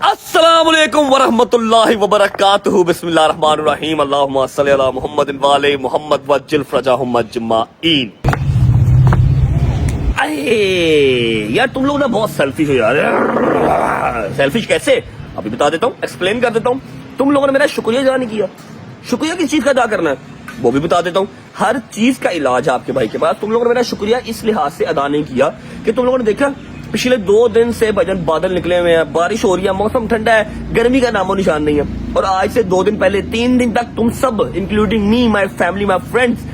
अस्सलामुअलैकुम वरहमतुल्लाहि वबरकातुहू बिस्मिल्लाहिर्रहमानिर्रहीम अल्लाहुम्मा सल्ली अला मुहम्मदिन व आले मुहम्मद वज्जिल फरजाहुम अजमाइन। अरे यार तुम लोग ना बहुत सेल्फिश हो यार। सेल्फिश कैसे? अभी बता देता हूँ, एक्सप्लेन कर देता हूँ। तुम लोगों ने मेरा शुक्रिया अदा नहीं किया। शुक्रिया किस चीज का अदा करना है वो भी बता देता हूँ। हर चीज का इलाज है आपके भाई के पास। तुम लोगों ने मेरा शुक्रिया इस लिहाज से अदा नहीं किया कि तुम लोगों ने देखा पिछले 2 दिन से भजन बादल निकले हुए हैं, बारिश हो रही है, मौसम ठंडा है, गर्मी का नामो निशान नहीं है। और आज से 2 दिन पहले 3 दिन तक तुम सब including me, my family, my friends,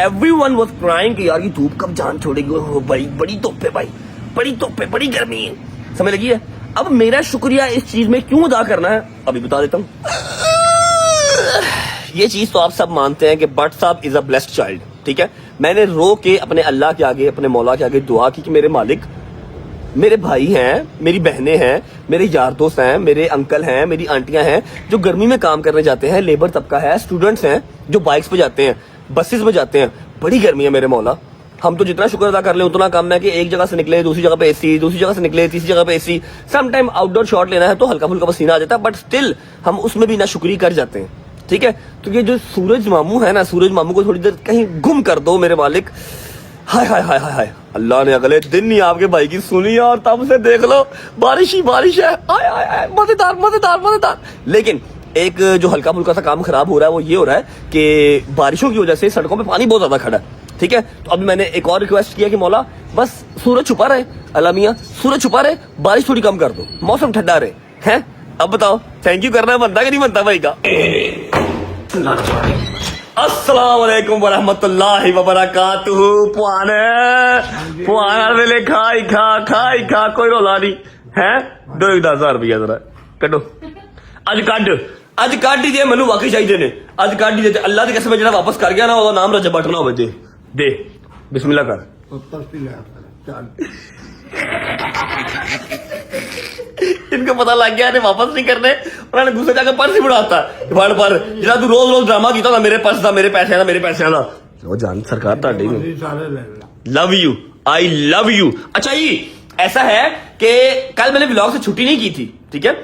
everyone was crying कि यार ये धूप कब जान छोड़ेगी। हो भाई बड़ी धूप है, भाई बड़ी धूप है, बड़ी गर्मी है, समझ लगी है। अब मेरा शुक्रिया इस चीज में क्यों अदा करना है अभी बता देता हूँ। ये चीज तो आप सब मानते हैं कि बट साहब इज अ ब्लेस्ड चाइल्ड, ठीक है। मैंने रो के अपने अल्लाह के आगे, अपने मौला के आगे दुआ की कि मेरे मालिक, मेरे भाई हैं, मेरी बहनें हैं, मेरे यार दोस्त हैं, मेरे अंकल हैं, मेरी आंटियां हैं जो गर्मी में काम करने जाते हैं, लेबर तबका है, स्टूडेंट्स हैं जो बाइक्स पे जाते हैं, बसेस में जाते हैं, बड़ी गर्मी है मेरे मौला। हम तो जितना शुक्र अदा कर ले उतना कम है कि एक जगह से निकले दूसरी जगह पे एसी, दूसरी जगह से निकले तीसरी जगह पे AC. Some time outdoor shot लेना है तो हल्का फुल्का पसीना आ जाता है, बट स्टिल हम उसमें भी ना शुक्रिया कर जाते हैं, ठीक है। तो ये जो सूरज मामू है ना, सूरज मामू को थोड़ी देर कहीं गुम कर दो मेरे मालिक। हाय हाय हाय हाय, अल्लाह ने अगले दिन ही आपके भाई की सुनी और तब से देख लो बारिश ही बारिश है। हाय हाय हाय, मजेदार मजेदार मजेदार। लेकिन एक जो हल्का फुल्का सा काम खराब हो रहा है वो ये हो रहा है कि बारिशों की वजह से सड़कों पे पानी बहुत ज्यादा खड़ा है, ठीक है। तो अभी मैंने एक और रिक्वेस्ट किया कि मौला बस सूरज छुपा रहे, अल्लाह मियां सूरज छुपा रहे, बारिश थोड़ी कम कर दो, मौसम ठंडा रहे, हैं। अब बताओ थैंक यू करना बनता कि नहीं बनता भाई का। अस्सलाम वालेकुम वरहमतुल्लाहि वबरकातुहू। पुआना वेले खाई खा कोई रोला नहीं है। 2000 रुपया जरा कड्डो अज कड ही दे, मैनू वाकई चाहिए ने। अज कड ही दे, अल्लाह की कसम जो वापस कर गया ना वो नाम रजा बटना हो दे बिस्मिल्लाह कर। इनको पता लग गया ने वापस नहीं करने, उन्होंने गुस्से जाकर पर्स ही बुढ़ाता फड़ पर जरा तू रोज रोज ड्रामा किया मेरे पर्स का, मेरे पैसे का, मेरे पैसे का। लो जान सरकार ताड़ी love you, I love you. अच्छा जी ऐसा है कि कल मैंने व्लॉग से छुट्टी नहीं की थी, ठीक है।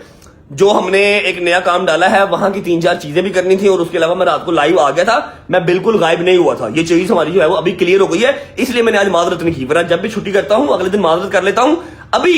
जो हमने एक नया काम डाला है वहां की 3-4 चीजें भी करनी थी और उसके अलावा मैं रात को लाइव आ गया था, मैं बिल्कुल गायब नहीं हुआ था। ये चीज हमारी जो है वो अभी क्लियर हो गई है, इसलिए मैंने आज माजरत नहीं की। वरना जब भी छुट्टी करता हूं अगले दिन माजरत कर लेता हूं। अभी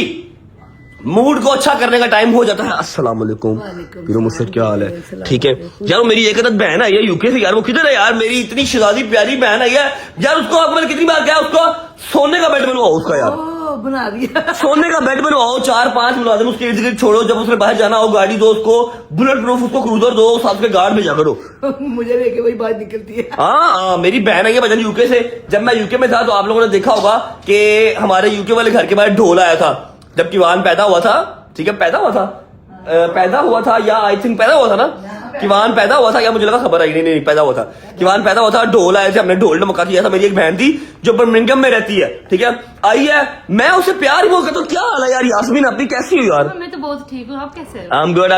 मूड को अच्छा करने का टाइम हो जाता है। अस्सलाम वालेकुम पीरो मुर्शिद, क्या हाल है? ठीक है यार। मेरी एक अदद बहन आई है यूके से यार, वो किधर है यार? मेरी इतनी शहजादी प्यारी बहन आई है यार, उसको आपको मैंने कितनी बार कहा उसको सोने का बेड बनवाओ उसका यार, बना दिया सोने का बेड बनवाओ। 4-5 मुलाजिम उसके इर्द गिर्द छोड़ो, जब उसने बाहर जाना हो गाड़ी दो उसको, बुलेट प्रूफ उसको क्रूजर दो, साथ के गार्ड भेजा करो। मुझे लेके वही बात निकलती है। हाँ मेरी बहन आई है भजन यूके से। जब मैं यूके में था तो आप लोगों ने देखा होगा कि हमारे यूके वाले घर के बाहर ढोल आया था जब किवान पैदा हुआ था, ठीक है। पैदा हुआ था या आई थिंक पैदा हुआ था ना, किवान पैदा हुआ था या मुझे लगा खबर आई नहीं पैदा हुआ था, किवान पैदा हुआ था। ढोल आए थे, हमने ढोल धमाका किया था। मेरी एक बहन थी जो बर्मिंघम में रहती है, ठीक है, आई है, मैं उसे प्यार ही बोल करता हूँ। क्या हाल है यार यास्मीन, अपनी कैसी हो यार? मैं तो बहुत ठीक हूँ, आप कैसे हो? I'm good.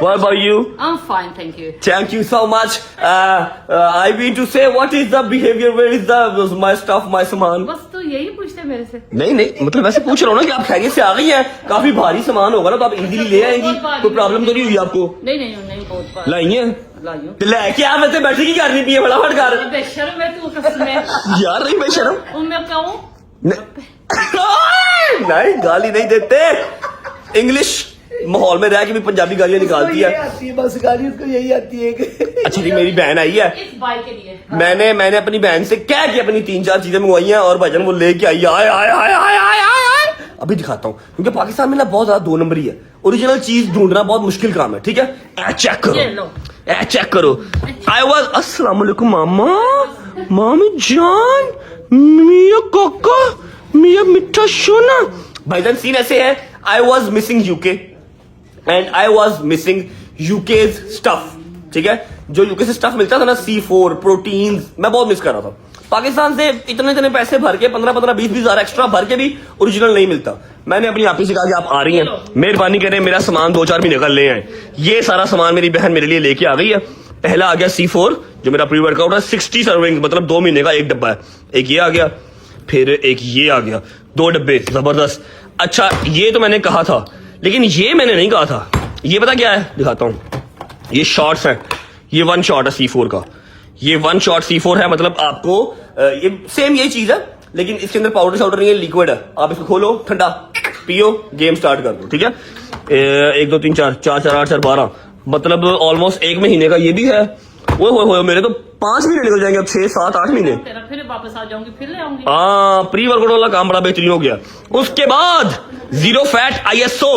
What about you? I'm fine, thank you. Thank you so much. I mean to say, what is the behavior? Where is the my stuff, my सामान? बस तो यही पूछते हैं मेरे से। नहीं मतलब वैसे पूछ रहा हूँ ना कि आप खैरियत से आ गई हैं। काफी भारी सामान होगा ना तो आप इजीली ले आएंगी, कोई प्रॉब्लम तो नहीं हुई आपको? नहीं बहुत बार लाई है लाइयो। लेके आ, मैं बैठी की करनी पी है, फटाफट कर। बेशर्म है तू कसम है यार नहीं बेशर्म, मैं कहूँ नहीं गाली नहीं देते। इंग्लिश माहौल में रह के भी पंजाबी गालियां निकालती है। बस गाली उसको यही आती है। अच्छा जी मेरी बहन आई है, इस बाइक के लिए मैंने अपनी बहन से कह के अपनी 3-4 चीजें मंगवाई हैं और भजन वो लेके आई। आए अभी दिखाता हूँ, क्योंकि पाकिस्तान में ना बहुत ज्यादा 2 नंबरी है। ओरिजिनल चीज ढूंढना बहुत मुश्किल काम है, ठीक है। चेक करो। आई वाज अस्सलाम वालेकुम मामी जान, मिया काका, मिया मिठा सोना। भाईजान सीन ऐसे है, I was missing UK and I was missing UK's stuff, ठीक है। जो यूके से स्टफ मिलता था ना, C4 प्रोटीन, मैं बहुत मिस कर रहा था। पाकिस्तान से इतने पैसे भर के 15-20 हजार एक्स्ट्रा भर के भी ओरिजिनल नहीं मिलता। मैंने अपनी आप ही से कहा कि आप आ रही हैं, मेहरबानी करें मेरा सामान 2-4 महीने का ले आए। ये सारा सामान मेरी बहन मेरे लिए लेके आ गई है। पहला आ गया C4 जो मेरा प्री वर्कआउट है, 60 सर्विंग, मतलब 2 महीने का 1 डब्बा है। एक ये आ गया, फिर एक ये आ गया, 2 डब्बे, जबरदस्त। अच्छा ये तो मैंने कहा था, लेकिन ये मैंने नहीं कहा था ये पता क्या है, दिखाता हूँ। ये शॉट्स है, ये 1 शॉट है C4 का, ये 1 शॉट C4 है। मतलब आपको ये सेम यही चीज है, लेकिन इसके अंदर पाउडर शाउडर नहीं है, लिक्विड है। आप इसको खोलो, ठंडा पियो, गेम स्टार्ट कर दो, ठीक है। 1 2 3 4 4 4 8 4 12, मतलब ऑलमोस्ट 1 महीने का ये भी है। वो हो मेरे तो 5 महीने निकल जाएंगे, अब 6 7 8 महीने। तेरा फिर वापस आ जाऊंगी, फिर ले आऊंगी। हाँ, प्री वर्कआउट वाला काम बड़ा बेहतरीन हो गया। उसके बाद 0 फैट ISO,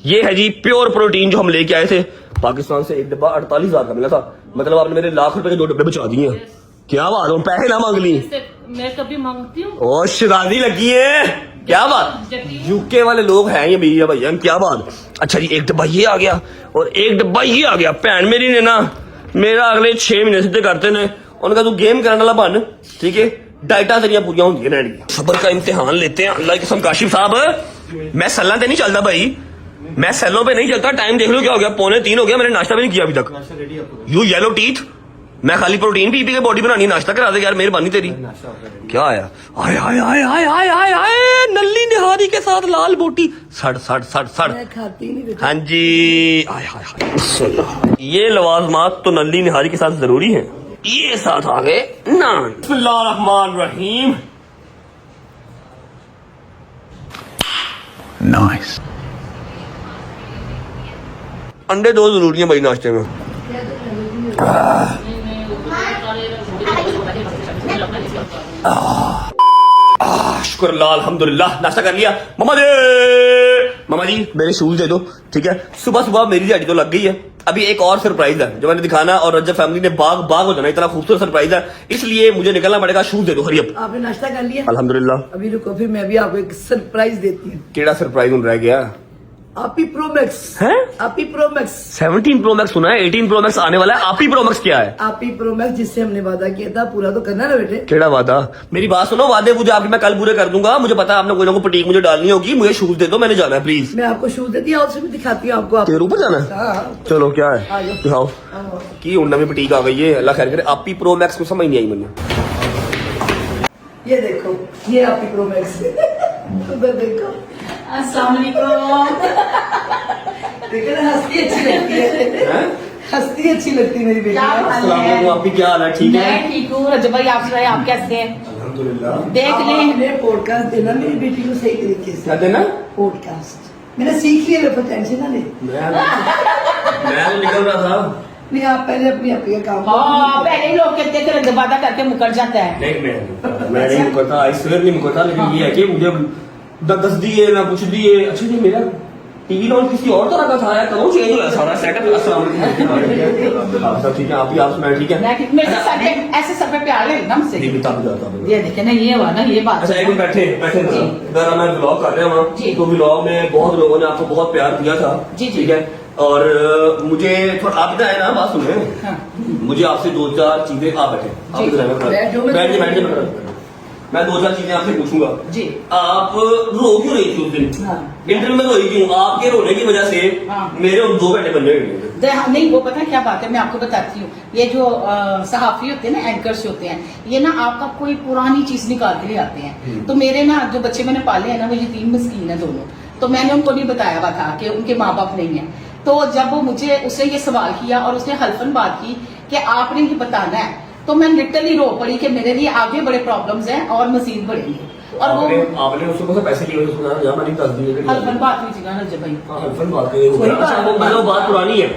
ये है जी प्योर प्रोटीन जो हम लेके आए थे पाकिस्तान से। एक डब्बा 48,000 का मिला था। मतलब आपने मेरे लाख रुपए के 2 डब्बे बचा दिए हैं। क्या बात है, पैसे ना मांग ली। इससे मैं कभी मांगती हूँ? ओ शरादी लगी है, क्या बात। यूके वाले लोग हैं ये भैया भैया, क्या बात। अच्छा जी, 1 डब्बा ये आ गया और 1 डब्बा ये आ गया। भैन मेरी ने ना मेरा अगले 6 महीने सीधे करते ने। उनका तू गेम करने वाला बन, ठीक है। डाइटा तेरिया पूरी होंगी रहनी। सबर का इम्तिहान लेते हैं अल्लाह की कसम। काशिफ साहब, मैं सल्ला पे नहीं चलता भाई, मैं सेलों पे नहीं चलता। टाइम देख लो क्या हो गया, 2:45 हो गया, मैंने नाश्ता भी नहीं किया अभी तक। यू येलो टीथ, मैं खाली प्रोटीन पी के बॉडी बनानी, नाश्ता करा दे यार, मेहरबानी तेरी। क्या आया, आय आय आय आय आय आय आय, नल्ली निहारी के साथ लाल बोटी, सड़ सड़ सड़ सड़। मैं खाती नहीं बेटा। हाँ जी, आय हाय हाय। ये लवाजमात तो नल्ली निहारी के साथ जरूरी है। ये साथ आ गए नान। बिस्मिल्लाहिर्रहमानिर्रहीम। Nice. अंडे 2 जरूरी है भाई नाश्ते में। शुक्र अल्लाह, अल्हम्दुलिल्लाह, नाश्ता कर लिया। मामा जी मेरे शूज दे दो, ठीक है। सुबह सुबह मेरी दिहाड़ी तो लग गई है। अभी एक और सरप्राइज है जो मैंने दिखाना, और रजब फैमिली ने बाग बाग हो जाना, इतना खूबसूरत सरप्राइज है, इसलिए मुझे निकलना पड़ेगा। शूज दे दो, हरी अप। आपने नाश्ता कर लिया? अल्हम्दुलिल्लाह। अभी रुको, फिर मैं भी आपको एक सरप्राइज देती हूँ। केड़ा सरप्राइज रह गया आपी प्रो मैक्स है। आपी प्रो मैक्स 17 प्रो मैक्स सुना है, 18 प्रो मैक्स आने वाला है। आप ही प्रो मैक्स क्या है? आपी प्रो मैक्स जिससे हमने वादा किया था पूरा तो करना ना बेटे। केड़ा वादा? मेरी बात सुनो, वादे मुझे आपके मैं कल पूरे कर दूंगा। मुझे पता है आपने कोई ना कोई पटीक मुझे डालनी होगी। मुझे शूज दे दो, मैंने जाना है प्लीज। मैं आपको शूज देती हूँ, उससे भी दिखाती हूँ आपको। तेरे ऊपर जाना है? हाँ। चलो क्या है, आ जाओ। दिखाओ की उन नवी पटीक आ गई है। अल्लाह खैर करे। आप ही प्रो मैक्स को समझ नहीं आई मुझे। ये देखो, ये आपी प्रो मैक्स उधर देखो। अस्सलाम वालेकुम। देखो ना, हंसती अच्छी लगती है। हंसती अच्छी लगती है मेरी बेटी। क्या हाल अस्सलाम है? वालेकुम, आप भी क्या हाल है? ठीक है मैं ठीक हूँ रजब भाई, आप सुनाए, आप कैसे हैं? अल्हम्दुलिल्लाह। देख लें। आपने पॉडकास्ट देना मेरी बेटी को सही तरीके से। क्या देना? पॉडकास्ट मैंने सीख लिया, लो टेंशन ना ले। मैं तो निकल रहा था। नहीं, आप पहले अपनी अपनी का काम हाँ, पहले ही लोग कहते हैं कि रद्द-वादा करके मुकर जाता है। नहीं, मैं नहीं मुकरता, आई स्वेयर नहीं मुकरता। लेकिन ये है कि मुझे दस दिए ना कुछ दिए। अच्छा जी, मेरा टीवी लॉन्च किसी और तरह का था यार, कब चेंज हुआ सारा सेटअप। अस्सलाम वालेकुम। आप सब ठीक है? आप ही आप सुनाए, ठीक है? मेरे से सर पे ऐसे सर पे प्यार ले एकदम से। जी बता जाता हूं। ये देखे ना, ये हुआ ना, ये बात। अच्छा, एक मिनट बैठे बैठे जी। जरा मैं व्लॉग कर रहा हूँ। जी। तो व्लॉग में बहुत लोगों ने आपको बहुत प्यार दिया था। जी, जी। ठीक है। और मुझे थोड़ा आप इधर आए ना, बात सुने। हाँ। मुझे आपसे 2-4 चीजें। आप बैठे, आप जी। इधर आए, मैं खड़ा- बैठ जाओ, मैं- बैठ जाइए, मैं 2-4 चीजें आपसे पूछूंगा। जी। आप रो क्यों रही थी उस दिन? हाँ। इंटरव्यू में रोई क्यों? आपके रोने की वजह से हाँ। मेरे 2 घंटे बनने गए। नहीं, वो पता है क्या बात है, मैं आपको बताती हूँ। ये जो सहाफी होते हैं ना, एंकर्स होते हैं, ये ना आपका कोई पुरानी चीज निकाल के ले आते हैं। तो मेरे ना जो बच्चे मैंने पाले हैं ना, वो यतीम मिस्कीन है दोनों। तो मैंने उनको नहीं बताया हुआ था कि उनके माँ बाप नहीं है। तो जब वो मुझे उसने ये सवाल किया और उसने हल्फन बात की कि आपने ये बताना है, तो मैं लिटरली रो पड़ी कि मेरे लिए आगे बड़े प्रॉब्लम्स हैं और मजीद बढ़ेंगे। और वो आपने उसको पैसे लिए मैंने 10 दिए। हल्फन बात हुई थी ना रजब भाई। हल्फन बात करिए। वही बात। अच्छा, वो मतलब बात पुरानी है,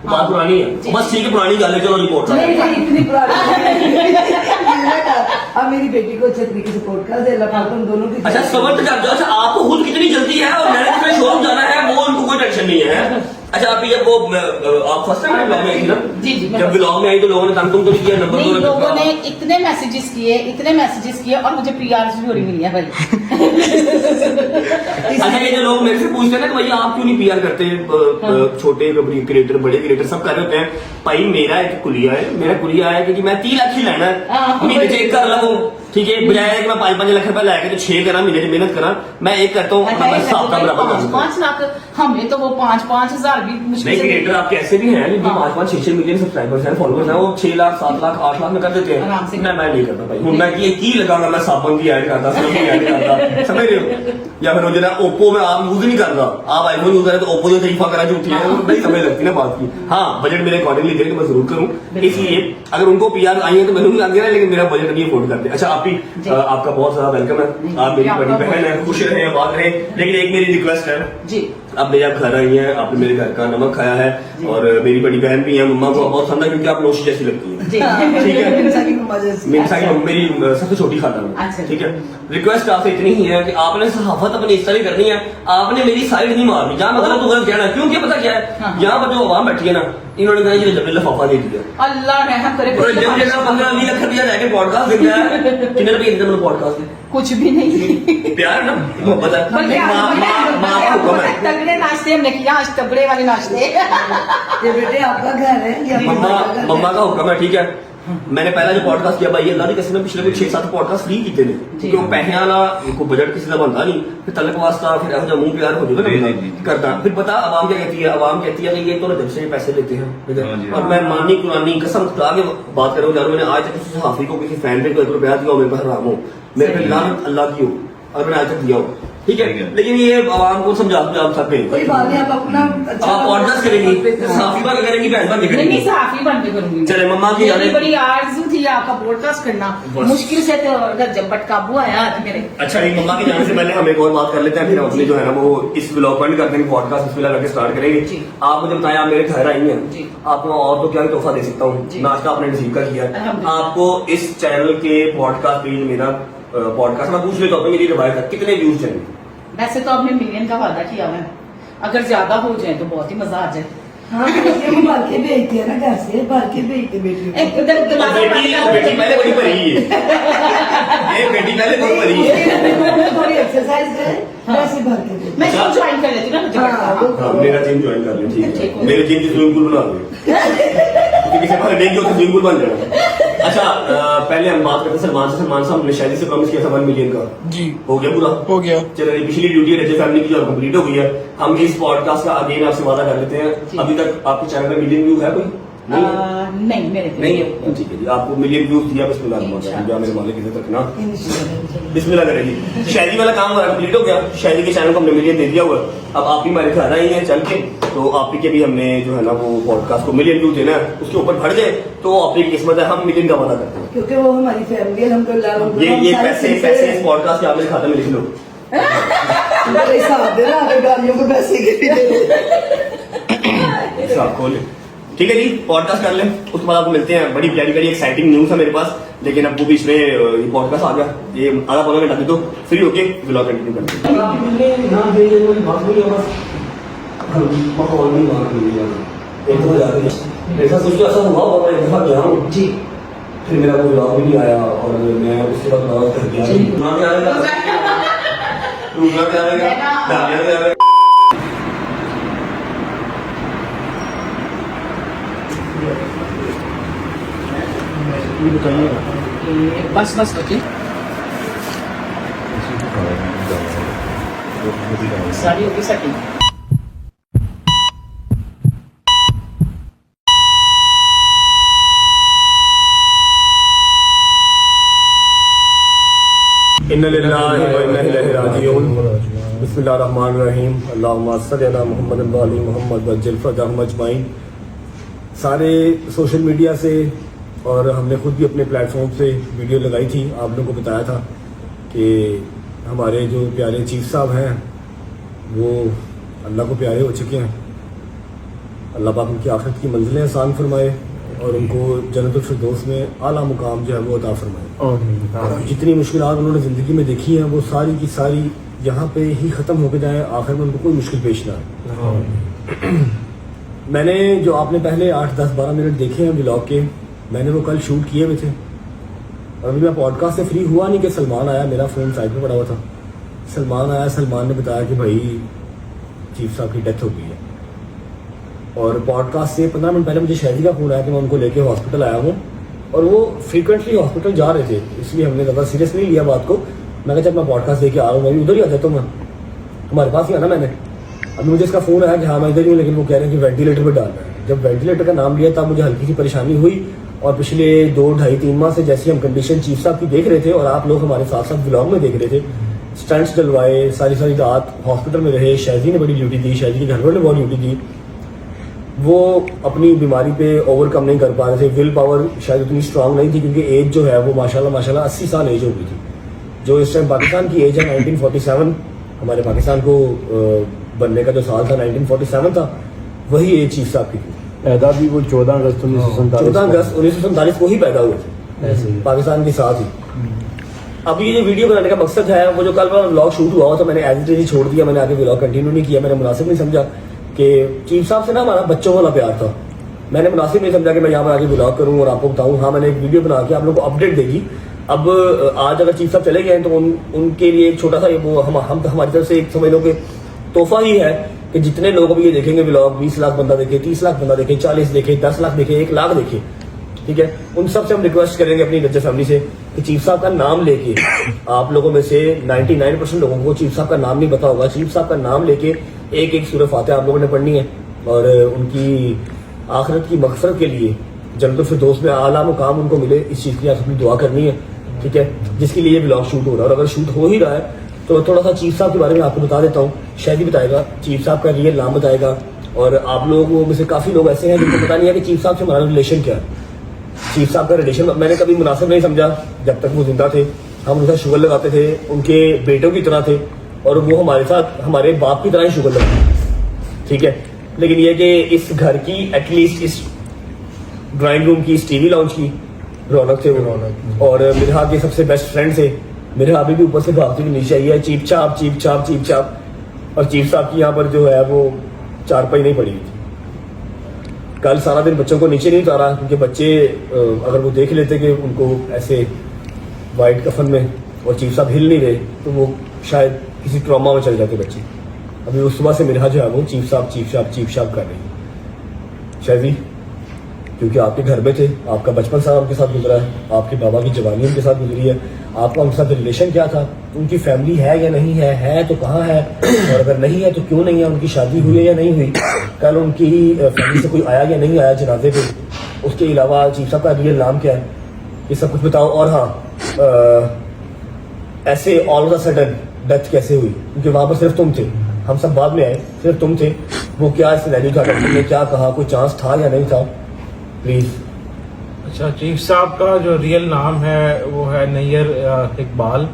बात पुरानी है। जी। बस ठीक है, पुरानी गल है, चलो रिपोर्ट। नहीं नहीं, इतनी पुरानी अब मेरी बेटी को अच्छे तरीके से पॉडकास्ट दे। अल्लाह पाक उन दोनों की अच्छा, समझ तक आप जाओ। अच्छा, आपको खुद कितनी जल्दी है और मैंने कितने शोरूम जाना है, वो उनको कोई टेंशन नहीं है। अच्छा, आप जब वो आप फर्स्ट टाइम ब्लॉग में आई थी ना? जी, जी, मैं जब first- ब्लॉग में आई तो लोगों ने तंग तुम तो नहीं किया, नंबर नहीं, दो लोगों ने इतने मैसेजेस किए और मुझे पीआरस भी हो रही मिली है भाई। अच्छा, ये जो लोग मेरे से पूछते हैं ना कि भैया आप क्यों नहीं पीआर करते? छोटे क्रिएटर, बड़े क्रिएटर सब कर रहे होते हैं। भाई मेरा एक कुलिया है, मेरा कुलिया है क्योंकि मैं 3 लाख ही लेना है, हाँ। महीने से 1 कर लो। ठीक है, बजाय मैं 5-5 लाख रुपए लाके तो 6 करा महीने की मेहनत करा, मैं एक करता हूँ मैं हिसाब का बराबर कर दूंगा। 5 लाख हमें तो वो 5-5 हजार भी मुश्किल नहीं से क्रिएटर आपके ऐसे भी हैं जिनके 5-5-6 मिलियन सब्सक्राइबर्स हैं, फॉलोअर्स हैं, वो 6 लाख 7 लाख 8 लाख में कर देते हैं। आराम से। मैं नहीं करता भाई, हूं मैं की लगाऊंगा, मैं साबुन की ऐड करता, सर्फ की ऐड करता, समझ रहे हो? या फिर वो जो ओप्पो में आप यूज नहीं करता, आप आईफोन यूज करें तो ओप्पो जो तरीफा करा जो उठी है वो नहीं समझ लगती ना बात की। हाँ, बजट मेरे अकॉर्डिंगली दे तो मैं जरूर करूँ, इसलिए अगर उनको पीआर आई है तो मैंने लग गया, लेकिन मेरा बजट नहीं अफोर्ड करते। अच्छा आप भी आपका बहुत सारा वेलकम है, आप मेरी बड़ी बहन है, खुश रहे आबाद रहे, लेकिन एक मेरी रिक्वेस्ट है जी, अब मेरे आप घर आई हैं, आपने मेरे घर का नमक खाया है, और मेरी बड़ी बहन भी है, मम्मा को बहुत पसंद है क्योंकि आप नौशी जैसी लगती है, जी। ठीक है? मिर्जा की मम्मा जैसी। मिर्जा की मम्मा मेरी सबसे छोटी खाला है, अच्छा। ठीक है? रिक्वेस्ट आपसे इतनी ही है कि आपने सहाफत अपनी इस तरह करनी है, आपने मेरी साइड नहीं मारनी, जहाँ मतलब तो गलत कहना है, क्योंकि पता क्या है, हाँ। यहाँ पर जो आवाम बैठी है ना, इन्होंने कहा ये जबरे लिफाफा दे दिया, अल्लाह रहम करे। और जब जगह 15-20 लाख रुपया जाके पॉडकास्ट देख रहा है, कितने रुपये देते हैं पॉडकास्ट में? कुछ भी नहीं। प्यार है ना, मोहब्बत है, बल्कि माँ का हुक्म है। तगड़े नाश्ते हमने किया, आज तगड़े वाले नाश्ते। ये बेटे आपका घर है, ये मम्मा आपका घर है। मम्मा का हुक्म है, ठीक है? मैंने पहला जो पॉडकास्ट किया भाई अल्लाह की कसम में पिछले 6-7 पॉडकास्ट फ्री किए थे, क्योंकि वो पैसे वाला को बजट किसी का बनता नहीं, फिर तलक वास्ता फिर ऐसा मुंह प्यार हो जाएगा ना करता। फिर पता आवाम क्या कहती है, आवाम कहती है कि ये तो जब से पैसे लेते हैं, ठीक है? और मैं मानी कुरानी कसम खुदा के बात कर रहा हूँ, यार मैंने आज तक किसी सहाफी को किसी फैन पे को 1 रुपया दिया हो, मेरे पे हराम हो, मेरे पे लानत अल्लाह की हो, और मैंने आज तक दिया हो, ठीक है? लेकिन ये आवाम को समझा सकते हैं। कोई बात नहीं, आप अपना आप पॉडकास्ट करेंगी, सहाफी बात करेंगी, बहन बात नहीं करेंगी। साफी बन के करूंगी। चले मम्मा की मेरी जाने बड़ी आरज़ू थी आपका पॉडकास्ट करना, बस। मुश्किल से तो अगर जब बट काबू आया आज मेरे। अच्छा ये मम्मा के जाने से पहले हम एक और बात कर लेते हैं, फिर हम अपनी जो है ना वो इस व्लॉग को एंड करते हैं, पॉडकास्ट बिस्मिल्लाह करके स्टार्ट करेंगे। जी। आप मुझे बताएं, आप मेरे घर आई हैं, जी। आपको और तो क्या ही तोहफा दे सकता हूँ, जी। नाश्ता आपने रिसीव कर किया है। अल्हम्दुलिल्लाह। आपको इस चैनल के पॉडकास्ट पेज मेरा पॉडकास्ट मैं पूछ लेता हूँ मेरी रिवायत है, कितने व्यूज चाहिए? वैसे तो आपने मिलियन का वादा किया हुआ है, अगर ज्यादा हो जाए तो बहुत ही मजा आ जाए। हाँ, बेटी भर के भेजती है ना घर से, भर के भेजती है बेटी को। एक उधर दरवाजा बंद बेटी कर बेटी पहले बड़ी भरी है, ये बेटी पहले बहुत भरी है। थोड़ी एक्सरसाइज करे, हाँ। वैसे भर के भेजती मैं अच्छा। ज्वाइन कर लेती हूँ ना, मुझे हाँ, पता है। वो- हाँ, मेरा जिम ज्वाइन कर लें, ठीक ठीक है? है। मेरे जिम की स्विमिंग पूल बना दो, किसी बार देख लो तो स्विमिंग पूल बन जाएगा। अच्छा पहले हम बात करते हैं सलमान से। सलमान साहब ने शादी से प्रॉमिस किया था 1 मिलियन का, जी हो गया पूरा? हो गया। चलिए पिछली ड्यूटी रजे फैमिली की जो कंप्लीट हो गई है, हम इस पॉडकास्ट का अगेन आपसे वादा कर लेते हैं। अभी तक आपके चैनल में मिलियन व्यू है कोई? नहीं है? नहीं मेरे को नहीं है, ठीक है जी, आपको मिलियन व्यूज दिया, बिस्मिल्लाह या मेरे मालिक इधर तक ना बिस्मिल्लाह करें जी। शायरी वाला काम हमारा कंप्लीट हो गया, शायरी के चैनल को हमने मिलियन दे दिया हुआ है। अब आप भी हमारे घर आई हैं चल के, तो आप के भी हमने जो है ना वो पॉडकास्ट को मिलियन व्यू देना है, उसके ऊपर बढ़ जाए तो आपकी किस्मत है, हम मिलियन का वादा करते हैं। क्योंकि वो हमारी फैमिली है, हमको ये पैसे इस पॉडकास्ट के आप मेरे खाते में लिख लो। हिसाब दे ना, अगर गाड़ियों को पैसे के भी दे हिसाब खोल, ठीक है जी? पॉडकास्ट कर लें, उसके बाद आपको मिलते हैं। बड़ी प्यारी प्यारी एक्साइटिंग न्यूज है मेरे पास, लेकिन अब वो बीच में ये पॉडकास्ट आ गया, ये आधा पौना घंटा दे दो, फ्री होके व्लॉग कंटिन्यू करते हैं। ऐसा कुछ तो ऐसा हुआ और मैं एक दफा गया हूँ जी। फिर मेरा वो व्लॉग भी नहीं आया, और मैं उसके बाद व्लॉग कर दिया। रुकना क्या आएगा, रुकना क्या आएगा, डालिया क्या आएगा। बस बस ओके सारी होगी सेटिंग। इन्ना लिल्लाहि व इन्ना इलैहि राजिऊन। बिस्मिल्लाहिर्रहमानिर्रहीम। अल्लाहुम्मा सल्लि अला मुहम्मद व आलि मुहम्मद वज्जिल फरजहम अजमाइन। सारे सोशल मीडिया से और हमने खुद भी अपने प्लेटफॉर्म से वीडियो लगाई थी, आप लोगों को बताया था कि हमारे जो प्यारे चीफ साहब हैं वो अल्लाह को प्यारे हो चुके हैं। अल्लाह पाक उनकी आखिरत की मंजिलें आसान फरमाए और उनको जन्नतुल फिरदौस में आला मुकाम जो है वो अता फरमाए। जितनी मुश्किलात उन्होंने ज़िंदगी में देखी हैं वो सारी की सारी यहाँ पे ही ख़त्म होकर जाए, आखिर में उनको कोई मुश्किल पेश ना आए। मैंने जो आपने पहले 8, 10, 12 मिनट देखे हैं व्लॉग के, मैंने वो कल शूट किए हुए थे, और अभी मैं पॉडकास्ट से फ्री हुआ नहीं कि सलमान आया, मेरा फ़ोन साइड में पड़ा हुआ था। सलमान आया, सलमान ने बताया कि भाई चीफ साहब की डेथ हो गई है, और पॉडकास्ट से 15 मिनट पहले मुझे शहरी का फ़ोन आया कि मैं उनको लेके हॉस्पिटल आया हूँ, और वो फ्रीक्वेंटली हॉस्पिटल जा रहे थे, इसलिए हमने ज़्यादा सीरियस नहीं लिया बात को। मैं कहा जब मैं पॉडकास्ट देके आ रहा हूँ मैं भी उधर ही आ जाता हूँ, मैं तुम्हारे पास ही आना मैंने। अभी मुझे इसका फ़ोन आया कि हाँ मैं इधर ही हूँ, लेकिन वो कह रहे हैं कि वेंटिलेटर पर डालना है। जब वेंटिलेटर का नाम लिया तब मुझे हल्की सी परेशानी हुई, और पिछले 2, 2.5, 3 माह से जैसी हम कंडीशन चीफ साहब की देख रहे थे और आप लोग हमारे साथ साथ ब्लॉग में देख रहे थे, स्टंट्स डलवाए, सारी रात हॉस्पिटल में रहे, शायदी ने बड़ी ड्यूटी दी, शायदी के घर वालों ने बहुत ड्यूटी दी। वो अपनी बीमारी पे ओवरकम नहीं कर पा रहे थे, विल पावर शायद उतनी स्ट्रांग नहीं थी, क्योंकि एज जो है वो माशाल्लाह 80 साल एज हो गई थी। जो इस टाइम पाकिस्तान की एज है 1947, हमारे पाकिस्तान को बनने का जो साल था 1947 था, वही एज चीफ साहब की थी। पैदा भी वो 14 अगस्त 1947 को ही पैदा हुए थे पाकिस्तान के साथ ही। अब ये जो वीडियो बनाने का मकसद है, वो जो कल वाला व्लॉग शूट हुआ था मैंने एज इट इज ही छोड़ दिया, मैंने आगे व्लॉग कंटिन्यू नहीं किया। मैंने मुनासिब नहीं समझा कि चीफ साहब से ना हमारा बच्चों वाला प्यार था, मैंने मुनासिब नहीं समझा कि मैं यहाँ पर आके व्लॉग करूँ और आपको बताऊँ। हाँ मैंने एक वीडियो बना के आप लोगों को अपडेट देगी। अब आज अगर चीफ साहब चले गए हैं तो उनके लिए एक छोटा सा वो हम हमारी तरफ से एक समझ लो कि तोहफा ही है कि जितने लोग भी ये देखेंगे व्लॉग, 20 लाख बंदा देखे, 30 लाख बंदा देखे, 40 देखे, 10 लाख देखे, 1 लाख देखे, ठीक है, उन सब से हम रिक्वेस्ट करेंगे अपनी गज्जर फैमिली से कि चीफ साहब का नाम लेके, आप लोगों में से 99% लोगों को चीफ साहब का नाम नहीं पता होगा, चीफ साहब का नाम लेके एक सूरह फातिहा आप लोगों ने पढ़नी है और उनकी आखिरत की मगफरत के लिए जन्नतुल फिरदौस में आला मुकाम उनको मिले, इस चीज़ की आप अपनी दुआ करनी है, ठीक है, जिसके लिए ये व्लॉग शूट हो रहा है। और अगर शूट हो ही रहा है तो थोड़ा सा चीफ साहब के बारे में आपको बता देता हूँ। शायद बताएगा, चीफ साहब का रियल नाम बताएगा, और आप लोगों में से काफ़ी लोग ऐसे हैं जिनको पता नहीं है कि चीफ साहब से हमारा रिलेशन क्या है। चीफ साहब का रिलेशन मैंने कभी मुनासिब नहीं समझा, जब तक वो जिंदा थे हम उनका शुगर लगाते थे, उनके बेटों की तरह थे, और वो हमारे साथ हमारे बाप की तरह ही शुगर लगाते, ठीक है। लेकिन ये कि इस घर की एटलीस्ट इस ड्राइंग रूम की, इस टीवी लाउंज की रौनक थे वो, और मिरहा के सबसे बेस्ट फ्रेंड थे। मेरे अभी भी ऊपर से भागती हुई नीचे आई है, चीप चाप चीप चाप चीप चाप, और चीफ साहब की यहाँ पर जो है वो चारपाई नहीं पड़ी हुई थी। कल सारा दिन बच्चों को नीचे नहीं उतारा, क्योंकि बच्चे अगर वो देख लेते कि उनको ऐसे वाइट कफन में और चीफ साहब हिल नहीं रहे तो वो शायद किसी ट्रॉमा में चले जाते बच्चे। अभी उस सुबह से मिरहा जो है वो चीफ साहब कर रही है। शायद क्योंकि आपके घर में थे, आपका बचपन सारा उनके साथ गुजरा है, आपके बाबा की जवानी उनके साथ गुजरी है, आपका उनके साथ रिलेशन क्या था, उनकी फैमिली है या नहीं है तो कहाँ है, और अगर नहीं है तो क्यों नहीं है, उनकी शादी हुई है या नहीं हुई, कल उनकी फैमिली से कोई आया या नहीं आया जनाजे पे, उसके अलावा चीफ साहब का रियल नाम क्या है, ये सब कुछ बताओ। और हाँ, ऐसे all of the sudden death कैसे हुई, क्योंकि वहां पर सिर्फ तुम थे, हम सब बाद में आए, सिर्फ तुम थे। वो क्या सिनेरियो था, डॉक्टर ने क्या कहा, कोई चांस था या नहीं था, प्लीज। अच्छा, चीफ साहब का जो रियल नाम है वो है नैयर इकबाल,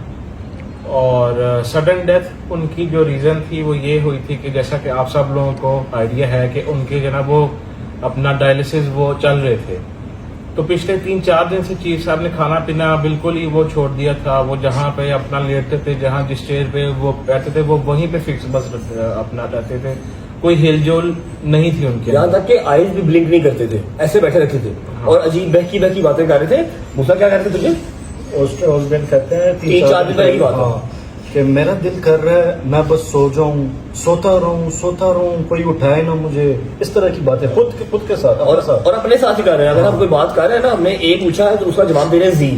और सडन डेथ उनकी जो रीज़न थी वो ये हुई थी कि जैसा कि आप सब लोगों को आइडिया है कि उनके जो ना वो अपना डायलिसिस वो चल रहे थे, तो पिछले 3-4 दिन से चीफ साहब ने खाना पीना बिल्कुल ही वो छोड़ दिया था। वो जहाँ पे अपना लेटते थे, जहाँ जिस स्टेज पे वो रहते थे वो वहीं पे फिक्स बस अपना रहते थे, कोई हिलजोल नहीं थी उनके। यहाँ तक कि आईज भी ब्लिंक नहीं करते थे, ऐसे बैठे रहते थे। हाँ। और अजीब बहकी बहकी बातें कर रहे थे। मूसा क्या करते तुझे? हस्बैंड कहते हैं 3-4 दिन पहले की बात है कि मेरा दिल कर रहा है मैं बस सो जाऊं, सोता रहूं, कोई उठाए ना मुझे, इस तरह की बातें खुद के साथ और अपने साथ ही कर रहे हैं। अगर हम कोई बात कर रहे हैं ना, हमने ए पूछा है तो उसका जवाब दे रहे हैं जी।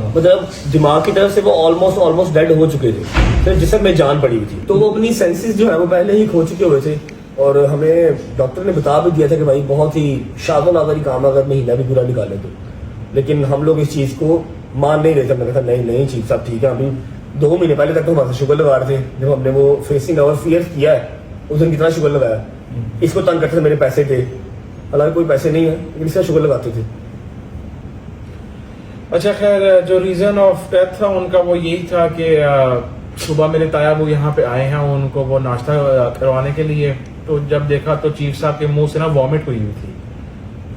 मतलब दिमाग की तरफ से वो ऑलमोस्ट डेड हो चुके थे, फिर जिसम में जान पड़ी हुई थी, तो वो अपनी सेंसेस जो है वो पहले ही खो चुके हुए थे। और हमें डॉक्टर ने बता भी दिया था कि भाई बहुत ही शादो नादरी काम अगर महीना भी पूरा निकाले तो, लेकिन हम लोग इस चीज को मान नहीं रहे थे। हमने कहा नहीं चीज साहब ठीक है। अभी 2 महीने पहले तक तो हमारे शुगर लगा रहे थे, जब हमने वो फेसिंग आवर फियर किया है उस दिन कितना शुगर लगाया। इसको तंग करते थे, मेरे पैसे थे, हालांकि कोई पैसे नहीं है लेकिन इसका शुगर लगाते थे। अच्छा, खैर जो रीजन ऑफ डेथ था उनका वो यही था कि सुबह मेरे ताया वो यहाँ पे आए हैं उनको वो नाश्ता करवाने के लिए, तो जब देखा तो चीफ साहब के मुंह से ना वॉमिट हुई थी,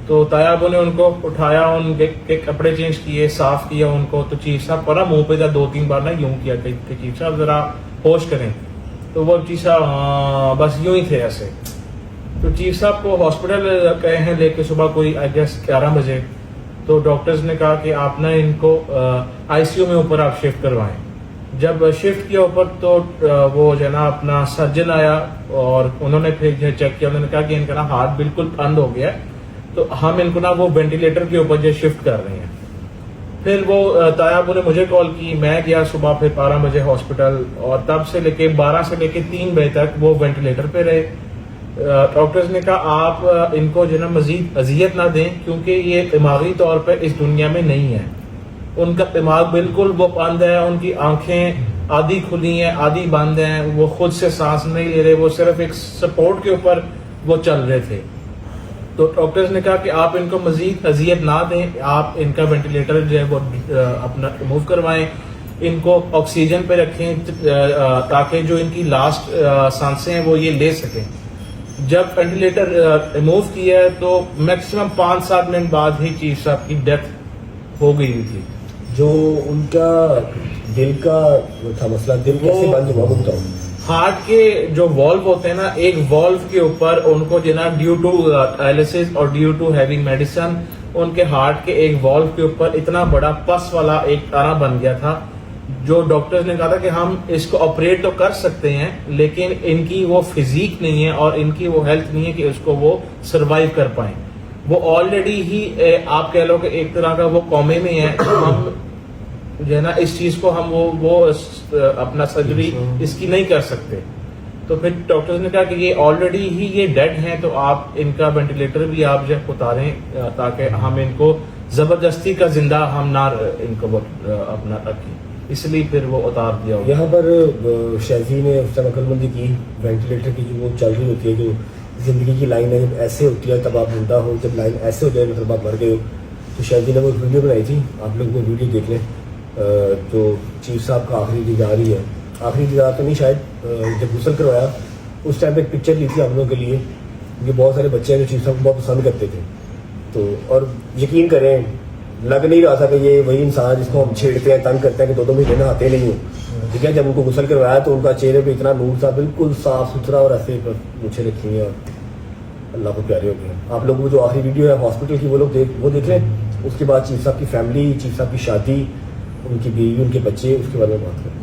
तो तायाबों ने उनको उठाया, उनके कपड़े चेंज किए, साफ किया उनको, तो चीफ साहब पर मुंह पे 2-3 बार ना यूं किया कि चीफ साहब जरा होश करें, तो वो चीफ साहब बस यूं ही थे ऐसे। तो चीफ साहब को हॉस्पिटल गए हैं लेके सुबह कोई आई गेस 11 बजे, तो डॉक्टर्स ने कहा कि आप ना इनको आईसीयू में ऊपर आप शिफ्ट करवाएं। जब शिफ्ट किया ऊपर तो वो जो है ना अपना सर्जन आया और उन्होंने फिर चेक किया, उन्होंने कहा कि इनका ना हार्ट बिल्कुल बंद हो गया है, तो हम इनको ना वो वेंटिलेटर के ऊपर जो शिफ्ट कर रहे हैं। फिर वो तायाबू ने मुझे कॉल की, मैं गया सुबह फिर 12 बजे हॉस्पिटल, और तब से लेके 12 से लेके 3 बजे तक वो वेंटिलेटर पे रहे। डॉक्टर्स ने कहा आप इनको जो है ना मजीद अजियत ना दें, क्योंकि ये दिमागी तौर पे इस दुनिया में नहीं है। उनका दिमाग बिल्कुल वो बंद है, उनकी आंखें आधी खुली हैं आधी बंद हैं, वो खुद से सांस नहीं ले रहे, वो सिर्फ एक सपोर्ट के ऊपर वो चल रहे थे। तो डॉक्टर्स ने कहा कि आप इनको मजीद अजियत ना दें, आप इनका वेंटिलेटर जो है वो अपना रिमूव करवाएं, इनको ऑक्सीजन पे रखें ताकि जो इनकी लास्ट सांसें हैं वो ये ले सकें। जब वेंटिलेटर रिमूव किया है तो मैक्सिमम 5-7 मिनट बाद ही चीफ साहब की डेथ हो गई थी। जो उनका दिल का वो था मसला, दिल कैसे बंद हुआ वो बताओ। हार्ट के जो वॉल्व होते हैं ना, एक वॉल्व के ऊपर उनको जो ना ड्यू टू डायलिसिस और ड्यू टू हैवी मेडिसिन, उनके हार्ट के एक वॉल्व के ऊपर इतना बड़ा पस वाला एक तारा बन गया था, जो डॉक्टर्स ने कहा था कि हम इसको ऑपरेट तो कर सकते हैं लेकिन इनकी वो फिजिक नहीं है और इनकी वो हेल्थ नहीं है कि उसको वो सरवाइव कर पाए। वो ऑलरेडी ही आप कह लो कि एक तरह का वो कॉमे में है। हम जो है ना इस चीज को हम वो अपना सर्जरी इसकी नहीं कर सकते। तो फिर डॉक्टर्स ने कहा कि ये ऑलरेडी ही ये डेड हैं, तो आप इनका वेंटिलेटर भी आप जो उतारें ताकि हम इनको जबरदस्ती का जिंदा हम ना इनको वो अपना रखें, इसलिए फिर वो उतार दिया। यहाँ पर शहजी ने उस टाइम अकलमंदी की, वेंटिलेटर की जो वो चल रही होती है, जो जिंदगी की लाइन है जब ऐसे होती है तब आप जिंदा हो, जब लाइन ऐसे हो जाए मतलब आप मर गए हो। तो शहजी ने वो वीडियो बनाई थी, आप लोग वो वीडियो देख लें। तो चीफ साहब का आखिरी दीदार ही है, आखिरी दीदार तो नहीं शायद, जब गुस्ल करवाया उस टाइम पे एक पिक्चर ली थी आप लोगों के लिए, क्योंकि बहुत सारे बच्चे हैं जो चीफ साहब को बहुत पसंद करते थे। तो और यकीन करें लग नहीं रहा था कि ये वही इंसान जिसको हम छेड़ते हैं, तंग करते हैं कि 2-2 महीने नहाते नहीं हो, ठीक है। जब उनको गुस्ल करवाया तो उनका चेहरे पे इतना नूर था, बिल्कुल साफ सुथरा, और ऐसे मुझे रखी हुई और अल्लाह को प्यारे हो गए। आप लोगों को जो आखिरी वीडियो है हॉस्पिटल की वो लोग देख लें। उसके बाद चीफ साहब की फैमिली, चीफ साहब की शादी, उनकी बीवी, उनके बच्चे, उसके बारे में बात करते हैं।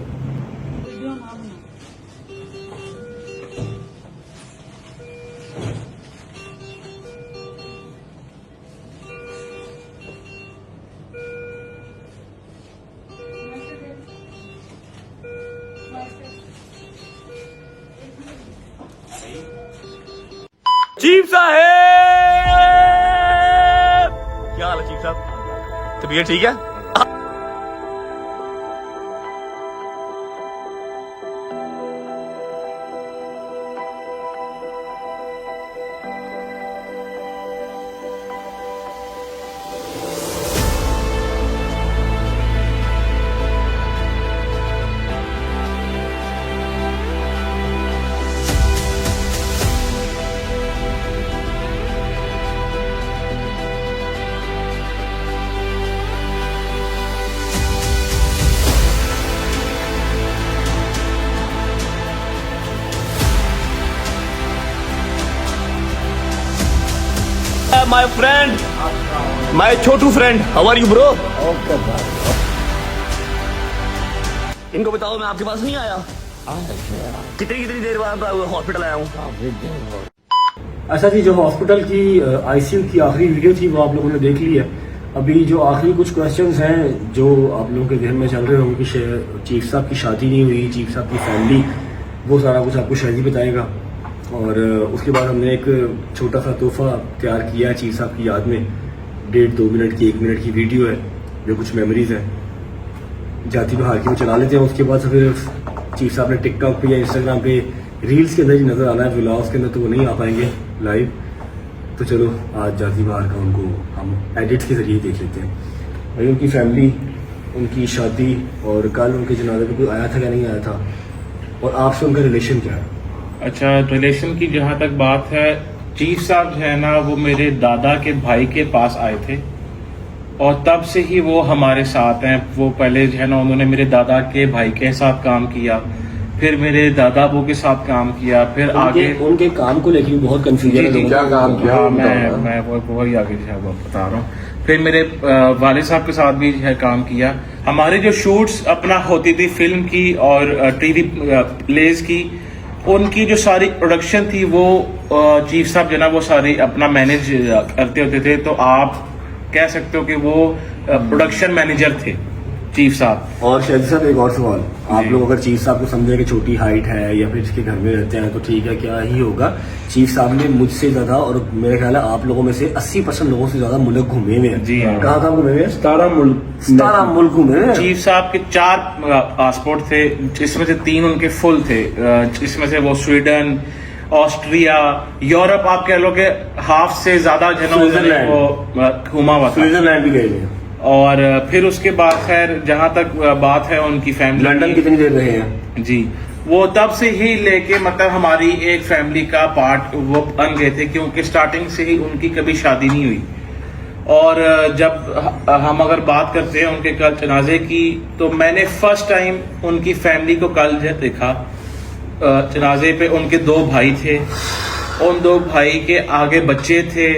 चीफ साहब, क्या हाल है चीफ साहब? तबीयत ठीक है? My friend, my Chhotu friend, how are you bro? इनको बताओ मैं आपके पास नहीं आया। कितनी देर बाद हॉस्पिटल आया हूँ। अच्छा जी, जो हॉस्पिटल की आईसीयू की आखिरी वीडियो थी वो आप लोगों ने देख ली है। अभी जो आखिरी कुछ क्वेश्चंस हैं जो आप लोगों के जहन में चल रहे होंगे कि चीफ साहब की शादी नहीं हुई, चीफ साहब की फैमिली, वो सारा कुछ आपको शहजी बताएगा। और उसके बाद हमने एक छोटा सा तोहफा तैयार किया है चीफ साहब की याद में। 1.5-2 मिनट की 1 मिनट की वीडियो है जो कुछ मेमोरीज है, जाती बहार की वो चला लेते हैं। उसके बाद फिर चीफ साहब ने टिकटॉक पे या इंस्टाग्राम पे रील्स के अंदर ही नजर आना है, व्लॉग्स के अंदर तो वो नहीं आ पाएंगे लाइव। तो चलो आज जाती बहार का उनको हम एडिट्स के जरिए देख लेते हैं। भाई उनकी फैमिली, उनकी शादी, और कल उनके जनाजे पे कोई आया था या नहीं आया था, और आपसे उनका रिलेशन क्या है? अच्छा, रिलेशन की जहाँ तक बात है, चीफ साहब जो है ना वो मेरे दादा के भाई के पास आए थे और तब से ही वो हमारे साथ हैं। वो पहले जो है ना उन्होंने मेरे दादा के भाई के साथ काम किया, फिर मेरे दादा अबू के साथ काम किया, फिर आगे उनके काम को लेकर बहुत कंफ्यूजन है। क्या काम किया? हाँ, मैं वही आगे जो है वो बता रहा हूँ। फिर मेरे वाले साहब के साथ भी जो है काम किया। हमारे जो शूट्स अपना होती थी फिल्म की और टीवी प्लेज की, उनकी जो सारी प्रोडक्शन थी वो चीफ साहब जो ना वो सारी अपना मैनेज करते होते थे। तो आप कह सकते हो कि वो प्रोडक्शन मैनेजर थे चीफ साहब। और शायद साहब एक और सवाल, आप जी। लोग अगर चीफ साहब को समझे कि छोटी हाइट है या फिर इसके घर में रहते हैं तो ठीक है, क्या ही होगा। चीफ साहब ने मुझसे ज्यादा और मेरे ख्याल है आप लोगों में से 80% लोगों से ज्यादा मुल्क घूमे हुए हैं। जी हाँ। कहाँ घूमे हुए हैं? 17 मुल्क 17 मुल्क घूमे हुए हैं। चीफ साहब के 4 पासपोर्ट थे, जिसमें से 3 उनके फुल थे। इसमें से वो स्वीडन, ऑस्ट्रिया, यूरोप, आप कह लो कि हाफ से ज्यादा जो है ना उन्होंने वो घूमा हुआ था। स्विट्जरलैंड भी गए हुए हैं। और फिर उसके बाद खैर जहां तक बात है उनकी फैमिली, लंदन कितनी देर रहे हैं? जी, वो तब से ही लेके मतलब हमारी एक फैमिली का पार्ट वो बन गए थे, क्योंकि स्टार्टिंग से ही उनकी कभी शादी नहीं हुई। और जब हम अगर बात करते हैं उनके कल जनाजे की, तो मैंने फर्स्ट टाइम उनकी फैमिली को कल देखा जनाजे पे। उनके 2 भाई थे, उन 2 भाई के आगे बच्चे थे,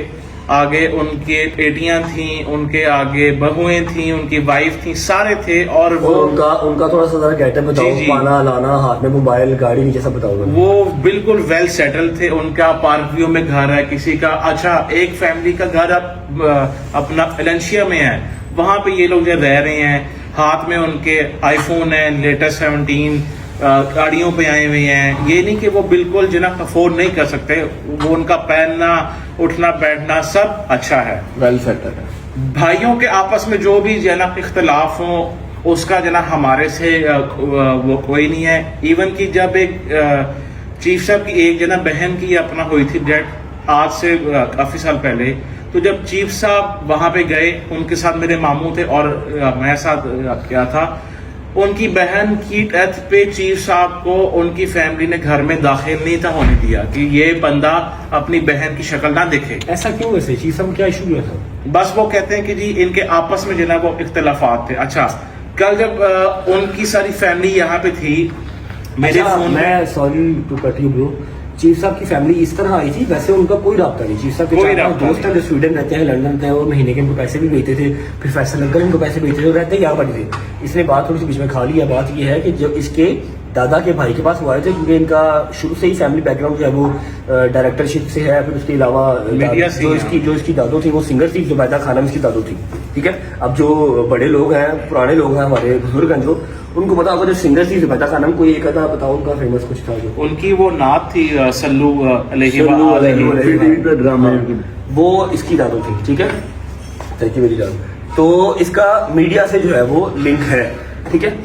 आगे उनके बेटियां थी, उनके आगे बहुएं थी, उनकी वाइफ थी, सारे थे। और वो उनका थोड़ा सा जरा गेटअप बताओ, जी, जी। पाना लाना, हाथ में मोबाइल, गाड़ी नीचे सब बताओ। वो बिल्कुल वेल सेटल थे। उनका पार्क व्यू में घर है किसी का। अच्छा, एक फैमिली का घर अपना वेलेंशिया में है, वहां पे ये लोग जो रह रहे हैं। हाथ में उनके आईफोन है लेटेस्ट 17, गाड़ियों पे आए हुए हैं। ये नहीं कि वो बिल्कुल जो ना अफोर्ड नहीं कर सकते, वो उनका पहनना, उठना, बैठना सब अच्छा है, वेल सेटल है। भाइयों के आपस में जो भी जो ना इख्तलाफ हो उसका जो ना हमारे से वो कोई नहीं है। इवन कि जब एक चीफ साहब की एक जो ना बहन की अपना हुई थी डेथ आज से काफी साल पहले, तो जब चीफ साहब वहां पे गए, उनके साथ मेरे मामू थे और मैं साथ क्या था, उनकी बहन की डेथ पे चीफ साहब को उनकी फैमिली ने घर में दाखिल नहीं था होने दिया कि ये बंदा अपनी बहन की शक्ल ना देखे। ऐसा क्यों? वैसे चीफ साहब क्या इशू हुआ था? बस वो कहते हैं कि जी इनके आपस में जो ना वो इख्तलाफात थे। अच्छा, कल जब उनकी सारी फैमिली यहाँ पे थी, मेरे अच्छा, फोन में मैं sorry to cut you bro, chief साहब की फैमिली इस तरह आई थी, वैसे उनका कोई राब्ता नहीं। चीफ साहब के कोई 4-5 राब्ता दोस्त हैं जो स्वीडन रहते हैं, लंदन रहते हैं, और महीने के इनको पैसे भी भेजते थे। फिर फैसल अंकल इनको पैसे भेजते थे, और रहते यहाँ पर थे। इसने बात थोड़ी सी बीच में खा ली है। बात ये है कि जब इसके दादा के भाई के पास वो आए थे, क्योंकि इनका शुरू से ही फैमिली बैकग्राउंड जो है वो डायरेक्टरशिप से है। फिर उसके अलावा मीडिया से जो इसकी दादो थी वो सिंगर थी, जुबैदा खानम इसकी दादो थी। ठीक है, अब जो बड़े लोग हैं, पुराने लोग हैं, हमारे बुजुर्ग हैं, जो उनको पता होगा जो सिंगर थी जुबैदा खानम, कोई एक आधा बताओ उनका फेमस कुछ था जो उनकी वो नात थी सल्लू सल्लू अलैहि ड्रामा वो इसकी दादो थी। ठीक है, थैंक यू वेरी मच। तो इसका मीडिया से जो है वो लिंक है। ठीक है,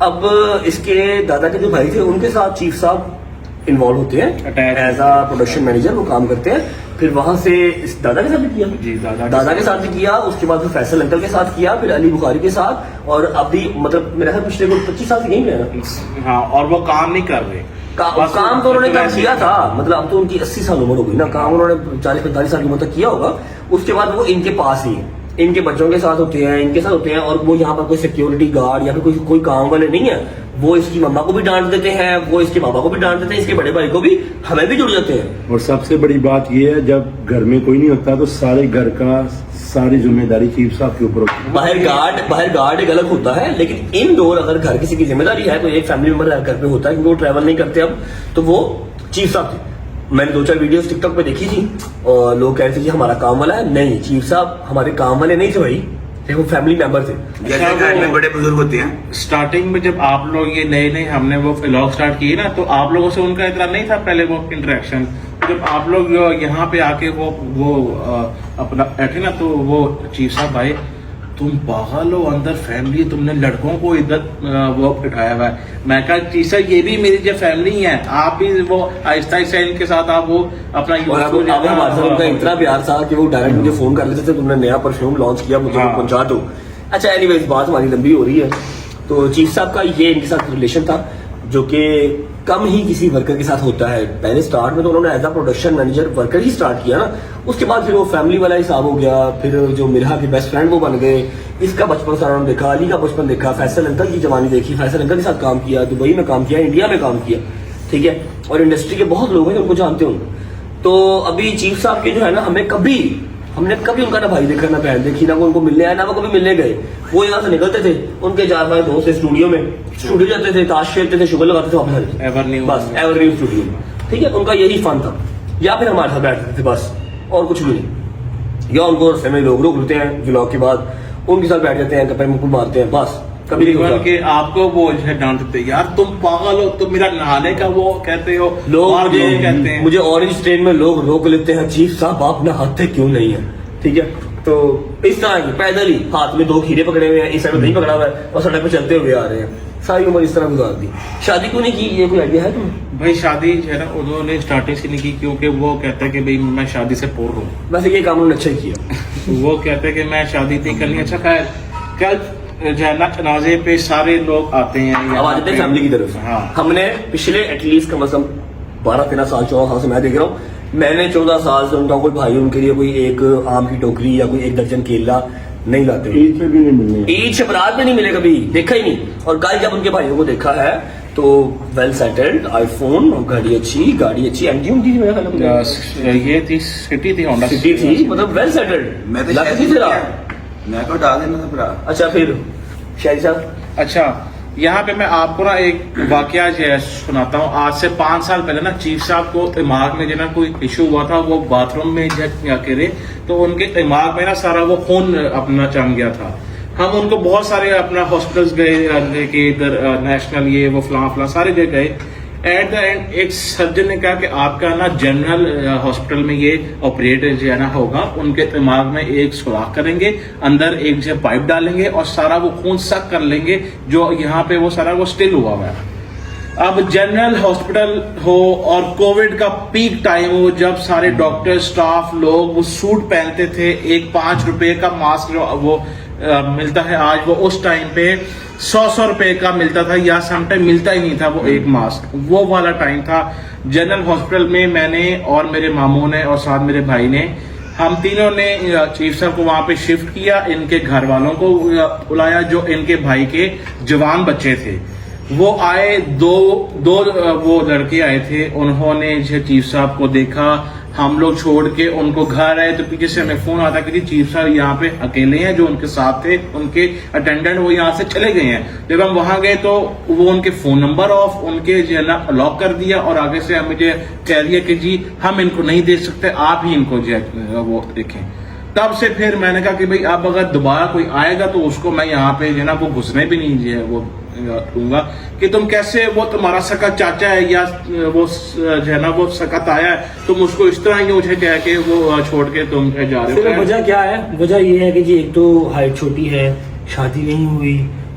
अब इसके दादा के जो भाई थे उनके साथ चीफ साहब इन्वॉल्व होते हैं Attached। As a production manager, वो काम करते हैं। फिर वहां से इस दादा के साथ भी किया, जी, दादा के साथ भी किया, उसके बाद फिर फैसल अंकल के साथ किया, फिर अली बुखारी के साथ, और अभी मतलब मेरा ख्याल पिछले 25 साल से यही है ना। हाँ, और वो काम नहीं कर रहे। बस काम तो उन्होंने काम वैसे- किया था, मतलब अब तो उनकी 80 साल उम्र हो गई ना, काम उन्होंने 40-45 साल की उम्र तक किया होगा। उसके बाद वो इनके पास ही है, इनके बच्चों के साथ होते हैं, इनके साथ होते हैं। और वो यहाँ पर कोई सिक्योरिटी गार्ड या फिर कोई काम वाले नहीं है। वो इसकी मम्मा को भी डांट देते हैं, वो इसके पापा को भी डांट देते हैं, इसके बड़े भाई को भी, हमें भी जुड़ जाते हैं। और सबसे बड़ी बात यह है, जब घर में कोई नहीं होता तो सारे घर का सारी जिम्मेदारी चीफ साहब के ऊपर होती है। बाहर गार्ड एक अलग होता है, लेकिन इनडोर अगर घर किसी की जिम्मेदारी है तो एक फैमिली मेंबर घर पे होता है, क्योंकि वो ट्रैवल नहीं करते अब, तो वो चीफ साहब थे। मैंने 2-4 वीडियोस टिकटॉक पे देखी थी और लोग कह रहे थे कि हमारा काम वाला है। नहीं, चीफ साहब हमारे काम वाले नहीं थे भाई, वो फैमिली मेंबर थे। जैसे घर में बड़े बुजुर्ग होते हैं। स्टार्टिंग में जब आप लोग ये नए हमने वो व्लॉग स्टार्ट किए ना, तो आप लोगों से उनका इतना नहीं था पहले वो इंटरेक्शन। जब आप लोग यहाँ पे आके वो अपना बैठे ना, तो वो चीफ साहब भाई, तुम पागल हो, अंदर फैमिली, तुमने लड़कों को इधर वो बिठाया हुआ है। मैं कहा चीफ साहब ये भी मेरी जो फैमिली है, आप भी वो आहिस्ता आहिस्ता इनके साथ आप वो अपना और अब हमारे साथ उनका इतना प्यार था कि वो डायरेक्ट मुझे फोन कर लेते थे, तुमने नया परफ्यूम लॉन्च किया, मुझे हाँ। पहुंचा दो। अच्छा, एनीवेज बात हमारी लंबी हो रही है। तो चीफ साहब का ये इनके साथ रिलेशन था जो कि कम ही किसी वर्कर के साथ होता है। पहले स्टार्ट में तो उन्होंने as a production manager worker ही स्टार्ट किया ना, उसके बाद फिर वो फैमिली वाला हिसाब हो गया। फिर जो मिरहा के बेस्ट फ्रेंड वो बन गए। इसका बचपन सारा उन्होंने देखा, अली का बचपन देखा, फैसल अंकल की जवानी देखी, फैसल अंकल के साथ काम किया, दुबई में काम किया, इंडिया में काम किया। ठीक है, और इंडस्ट्री के बहुत लोग हैं जो उनको जानते होंगे। तो अभी चीफ साहब के जो है ना, हमने कभी उनका ना भाई देखा, ना बहन देखी, ना वो उनको मिलने आए, ना वो कभी मिलने गए। वो यहाँ से निकलते थे, उनके 4-5 दोस्त स्टूडियो जाते थे, ताश खेलते थे, शुगर लगाते थे, वापस आ जाते थे। एवरन्यू बस एवरग्रीन स्टूडियो में। ठीक है, उनका यही फन था, या फिर हमारे साथ बैठते थे बस, और कुछ भी नहीं। या उनको रस्ते में लोग रोक लेते हैं व्लॉग के बाद, उनके साथ बैठ जाते हैं, कपड़े मुंह मारते हैं, बस कभी नहीं इवन होता। के आपको वो जो है डांटते हैं, यार तुम पागल हो, तुम मेरा नहाने का वो कहते हो, लोग और वो कहते हैं। मुझे ऑरेंज ट्रेन में लोग रोक लेते हैं, चीफ साहब आप नहाते क्यों नहीं है, ठीक है। तो इस तरह की पैदल ही हाथ में 2 खीरे पकड़े हुए हैं, इस साइड में नहीं पकड़ा हुआ है और सड़क पे चलते हुए आ रहे हैं, सारी उम्र इस तरह गुजार दी। शादी क्यों नहीं की, ये कोई आइडिया है तुम्हें? भाई शादी जो है ना उन्होंने स्टार्टिंग से नहीं की, क्योंकि वो कहते हैं कि भाई मैं शादी से पोर हूँ। वैसे ये काम उन्होंने अच्छा ही किया। वो कहते हैं कि मैं शादी नहीं करनी। अच्छा खैर, कल जो है ना जनाजे पे सारे लोग आते हैं, अब आ जाते हैं फैमिली की तरफ। हाँ। हमने पिछले एटलीस्ट कम से कम 12-13 साल 14 साल से मैं देख रहा हूँ, मैंने 14 साल से उनका कोई भाई उनके लिए कोई एक आम की टोकरी या कोई 1 दर्जन केला नहीं लाते। ईद पे भी नहीं मिलने। ईद से बरात में नहीं मिले, कभी देखा ही नहीं। और कल जब उनके भाइयों को देखा है तो वेल सेटल्ड, आईफोन, गाड़ी अच्छी एमजी उनकी थी, मेरा ख्याल है ये थी सिटी थी, होंडा सिटी थी, मतलब वेल सेटल्ड। मैं तो लग शायद थी फिर आप। मैं को डाल देना था भरा। अच्छा फिर शाहिद साहब, अच्छा, यहाँ पे मैं आपको ना एक वाकया जो है सुनाता हूँ। आज से 5 साल पहले ना चीफ साहब को दिमाग में जो ना कोई इशू हुआ था, वो बाथरूम में जाके रहे तो उनके दिमाग में ना सारा वो खून अपना जम गया था। हम उनको बहुत सारे अपना हॉस्पिटल्स गए कि इधर नेशनल ये वो फलां सारे जगह गए। एट द एंड एक सर्जन ने कहा कि आपका ना जनरल हॉस्पिटल में ये ऑपरेट जो है ना होगा, उनके दिमाग में एक सुराख करेंगे, अंदर एक जो पाइप डालेंगे और सारा वो खून सक कर लेंगे जो यहाँ पे वो सारा वो स्टिल हुआ हुआ है। अब जनरल हॉस्पिटल हो और कोविड का पीक टाइम हो, जब सारे डॉक्टर स्टाफ लोग वो सूट पहनते थे, एक 5 रुपए का मास्क वो मिलता है आज, वो उस टाइम पे 100 रुपए का मिलता था या समटाइम मिलता ही नहीं था वो एक मास्क, वो वाला टाइम था। जनरल हॉस्पिटल में मैंने और मेरे मामू ने और साथ मेरे भाई ने, हम तीनों ने चीफ साहब को वहां पे शिफ्ट किया, इनके घर वालों को बुलाया, जो इनके भाई के जवान बच्चे थे वो आए, दो वो लड़के आए थे, उन्होंने चीफ साहब को देखा, हम लोग छोड़ के उनको घर आए तो पीछे से हमें फोन आता कि चीफ साहब यहाँ पे अकेले हैं, जो उनके साथ थे उनके अटेंडेंट वो यहाँ से चले गए हैं। जब हम वहां गए तो वो उनके फोन नंबर ऑफ, उनके जो है ना लॉक कर दिया और आगे से हमें जो कह दिया कि जी हम इनको नहीं दे सकते, आप ही इनको जो है वो देखें। तब से फिर मैंने कहा कि भाई अब अगर दोबारा कोई आएगा तो उसको मैं यहाँ पे जो है ना वो घुसने भी नहीं जो है वो दूंगा कि तुम कैसे, वो तुम्हारा सका चाचा है या वो जो है ना वो सकत आया है, तुम उसको इस तरह ही मुझे कह के वो छोड़ के तुम जा रहे फिर हो। वजह क्या है? वजह ये है कि जी एक तो हाइट छोटी है, शादी नहीं हुई,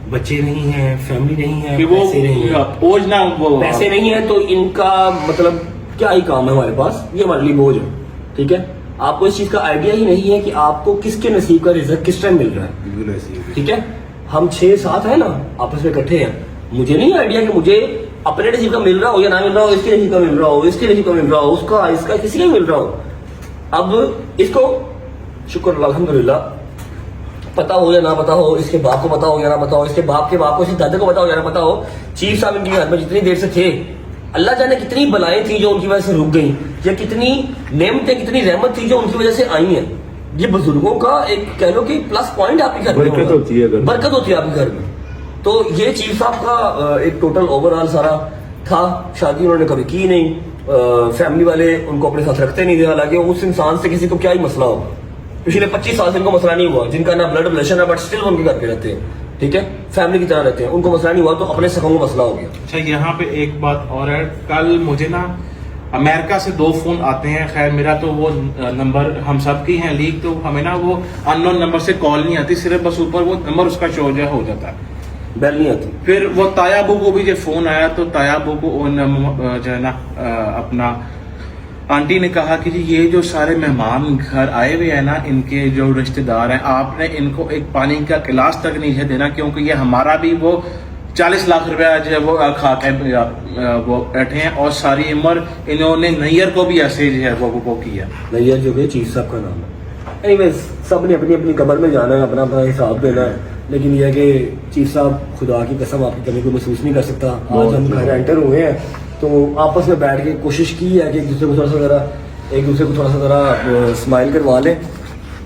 बच्चे नहीं है, फैमिली नहीं है, कि वो पैसे नहीं है, बोझ ना वो पैसे नहीं है तो इनका मतलब क्या ही काम है हमारे पास, ये हमारे लिए बोझ है। ठीक है, आपको इस चीज का आइडिया ही नहीं है कि आपको किसके नसीब का रिजल्ट किस टाइम मिल रहा है। बिल्कुल ऐसी है। ठीक है, हम 6-7 है ना आपस में इकट्ठे हैं, मुझे नहीं आइडिया कि मुझे अपने नसीब का मिल रहा हो या ना मिल रहा हो, इसके नसीब का मिल रहा हो, इसके नसीब का मिल रहा हो, उसका इसका किसी का मिल रहा हो। अब इसको शुक्र अल्हम्दुलिल्लाह पता हो या ना पता हो, इसके बाप को पता हो या ना पता हो, इसके बाप के बाप को, इसके दादा को पता हो या ना पता हो, चीफ साहब इनके घर में जितनी देर से थे, अल्लाह जाने कितनी बलाएं थी जो उनकी वजह से रुक गई, या कितनी नेमतें, कितनी रहमत थी जो उनकी वजह से आई हैं। ये बुजुर्गों का एक कह लो कि प्लस पॉइंट आपके घर में बरकत होती है घर में। बरकत होती है आपके घर में। तो ये चीफ साहब का एक टोटल ओवरऑल सारा था। शादी उन्होंने कभी की नहीं, फैमिली वाले उनको अपने साथ रखते नहीं थे, हालांकि उस इंसान से किसी को क्या ही मसला होगा। पिछले 25 साल से इनको मसला नहीं हुआ, जिनका ना ब्लड रिलेशन है बट स्टिल उनके घर पे रहते हैं, ठीक है, फैमिली की तरह रहते हैं, उनको मसला नहीं हुआ, तो अपने सकों को मसला हो गया। अच्छा, यहाँ पे एक बात और है, कल मुझे ना अमेरिका से 2 फोन आते हैं। खैर मेरा तो वो नंबर हम सब की हैं लीक, तो हमें ना वो अननोन नंबर से कॉल नहीं आती, सिर्फ बस ऊपर वो नंबर उसका शो जो हो जाता है, बेल नहीं आती। फिर वो तायाबू को भी जो फोन आया तो तायाबू को जो है ना अपना आंटी ने कहा कि जी ये जो सारे मेहमान घर आए हुए हैं ना, इनके जो रिश्तेदार हैं, आपने इनको एक पानी का गिलास तक नहीं है देना, क्योंकि ये हमारा भी वो 40 लाख रुपया जो है वो खा के वो बैठे हैं, और सारी उम्र इन्होंने नैयर को भी ऐसे जो है वो किया। नैयर जो कि चीफ साहब का नाम है। एनीवेज, सब ने अपनी अपनी कब्र में जाना है, अपना अपना हिसाब देना है, लेकिन यह है कि चीफ साहब खुदा की कसम आपकी कमी को महसूस नहीं कर सकता। आज हम घर एंटर हुए हैं तो आपस में बैठ के कोशिश की है कि एक दूसरे को थोड़ा सा जरा स्माइल करवा लें।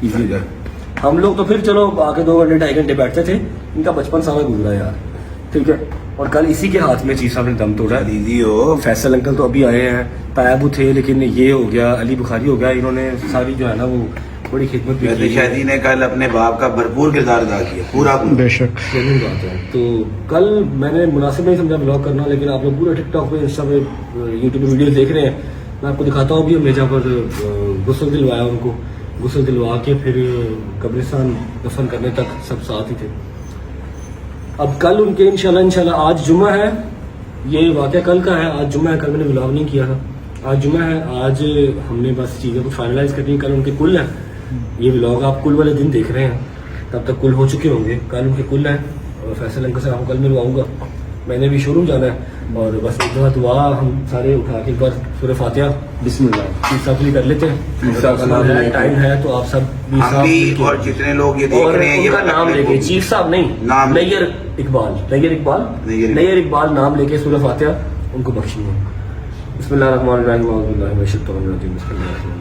इधर हम लोग तो फिर चलो आके 2 घंटे 2.5 घंटे बैठते थे, इनका बचपन समय गुजरा यार, ठीक है। और कल इसी के हाथ में चीफ साहब ने दम तोड़ा। दीदी हो फैसल अंकल तो अभी आए हैं, तायाबू थे, लेकिन ये हो गया, अली बुखारी हो गया, इन्होंने सारी जो है ना वो बड़ी खिदमत भी वैसे की। शादी ने कल अपने बाप का भरपूर किरदार अदा किया, पूरा बेशक। जरूर बात है। तो कल मैंने मुनासिब नहीं समझा ब्लॉग करना, लेकिन आप लोग पूरा टिकटॉक पे, इंस्टा पे, यूट्यूब पे वीडियो देख रहे हैं। मैं आपको दिखाता हूँ अभी हमने जहाँ पर गुस्ल दिलवाया उनको, गुस्ल दिलवा के फिर कब्रिस्तान दफन करने तक सब साथ ही थे। अब कल उनके इंशाल्लाह आज जुम्मा है, ये वाक़या कल का है, आज जुम्मा है, कल मैंने ब्लॉग नहीं किया था। आज जुम्मा है, आज हमने बस चीज़ें को फाइनलाइज करनी है। कल उनके कुल है, ये व्लॉग आप कुल वाले दिन देख रहे हैं, तब तक कुल हो चुके होंगे। कल उनके कुल है और फैसल अंकल से आपको कल मिलवाऊंगा। मैंने भी शोरूम जाना है और बस एक दफ़ा दुआ हम सारे उठा के एक बार सूरह फातिहा बिस्मिल्लाह सब के लिए कर लेते हैं। टाइम है तो आप सब भी हम साथ भी मिलके- और जितने लोग ये देख और रहे हैं, ये उनका नाम लेके, चीफ साहब नहीं, नाम नैयर इकबाल, नैयर इकबाल नाम लेके सूरह फातिहा उनको बख्शिए। बिस्मिल्लाहिर्रहमानिर्रहीम, औज़ु बिल्लाहि मिनश शैतानिर रजीम, बिस्मिल्लाहिर्रहमानिर्रहीम।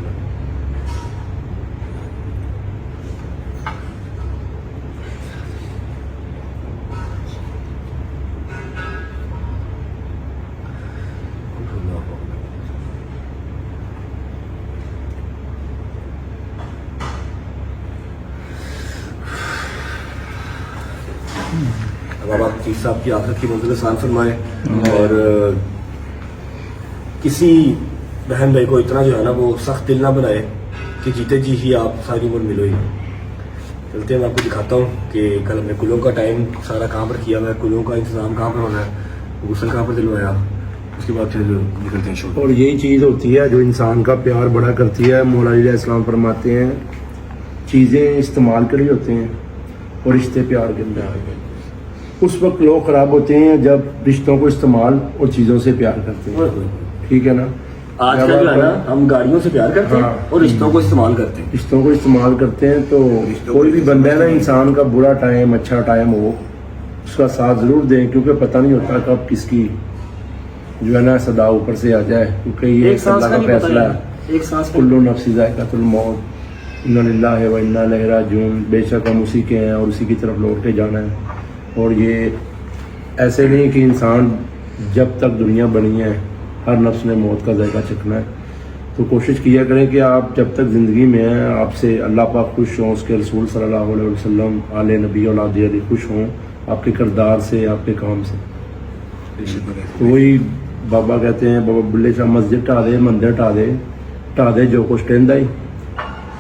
अब आप चीफ साहब की आखिरत की मंजिल आसान फरमाए और किसी बहन भाई को इतना जो है ना वो सख्त दिल ना बनाए कि जीते जी ही आप सारी उम्र मिलो ही। चलते हैं, मैं आपको दिखाता हूँ कि कल हमने कुलों का टाइम सारा कहाँ पर किया हुआ है, कुलों का इंतजाम कहाँ पर होना है, गुस्ल कहाँ पर दिलवाया, उसके बाद फिर निकलते हैं शो। और यही चीज़ होती है जो इंसान का प्यार बड़ा करती है। मौला अली इस्लाम फरमाते हैं चीज़ें इस्तेमाल के लिए होते हैं और रिश्ते प्यार के लिए। उस वक्त लोग ख़राब होते हैं जब रिश्तों को इस्तेमाल और चीज़ों से प्यार करते हैं, ठीक है ना। आज का जो है ना, हम गाड़ियों से प्यार करते हैं हाँ। और रिश्तों को इस्तेमाल करते हैं। रिश्तों को इस्तेमाल करते हैं तो कोई भी बंदा है ना, इंसान का बुरा टाइम अच्छा टाइम हो उसका साथ ज़रूर दें, क्योंकि पता नहीं होता कब किसकी जो है ना सदा ऊपर से आ जाए, क्योंकि ये एक सांस अल्लाह का का नहीं पता फैसला है, है। एक सांस का कुल्लू नफ्सी ज़ायक़ातुल मौत, इन्ना लिल्लाहि व इन्ना इलैहि राजिऊन। बेशक हम उसी के हैं और उसी की तरफ लौट के जाना है। और ये ऐसे नहीं कि इंसान जब तक दुनिया बनी है हर नफ्स ने मौत का जायका चखना है। तो कोशिश किया करें कि आप जब तक ज़िंदगी में हैं आपसे अल्लाह पाक खुश हों, उसके रसूल सल्लल्लाहु अलैहि वसल्लम आले नबी औलाद अली खुश हों, आपके किरदार से, आपके काम से। तो वही बाबा कहते हैं, बाबा बुल्ले शाह मस्जिद ढा दे, मंदिर ढा दे जो कुछ टेंदा ही,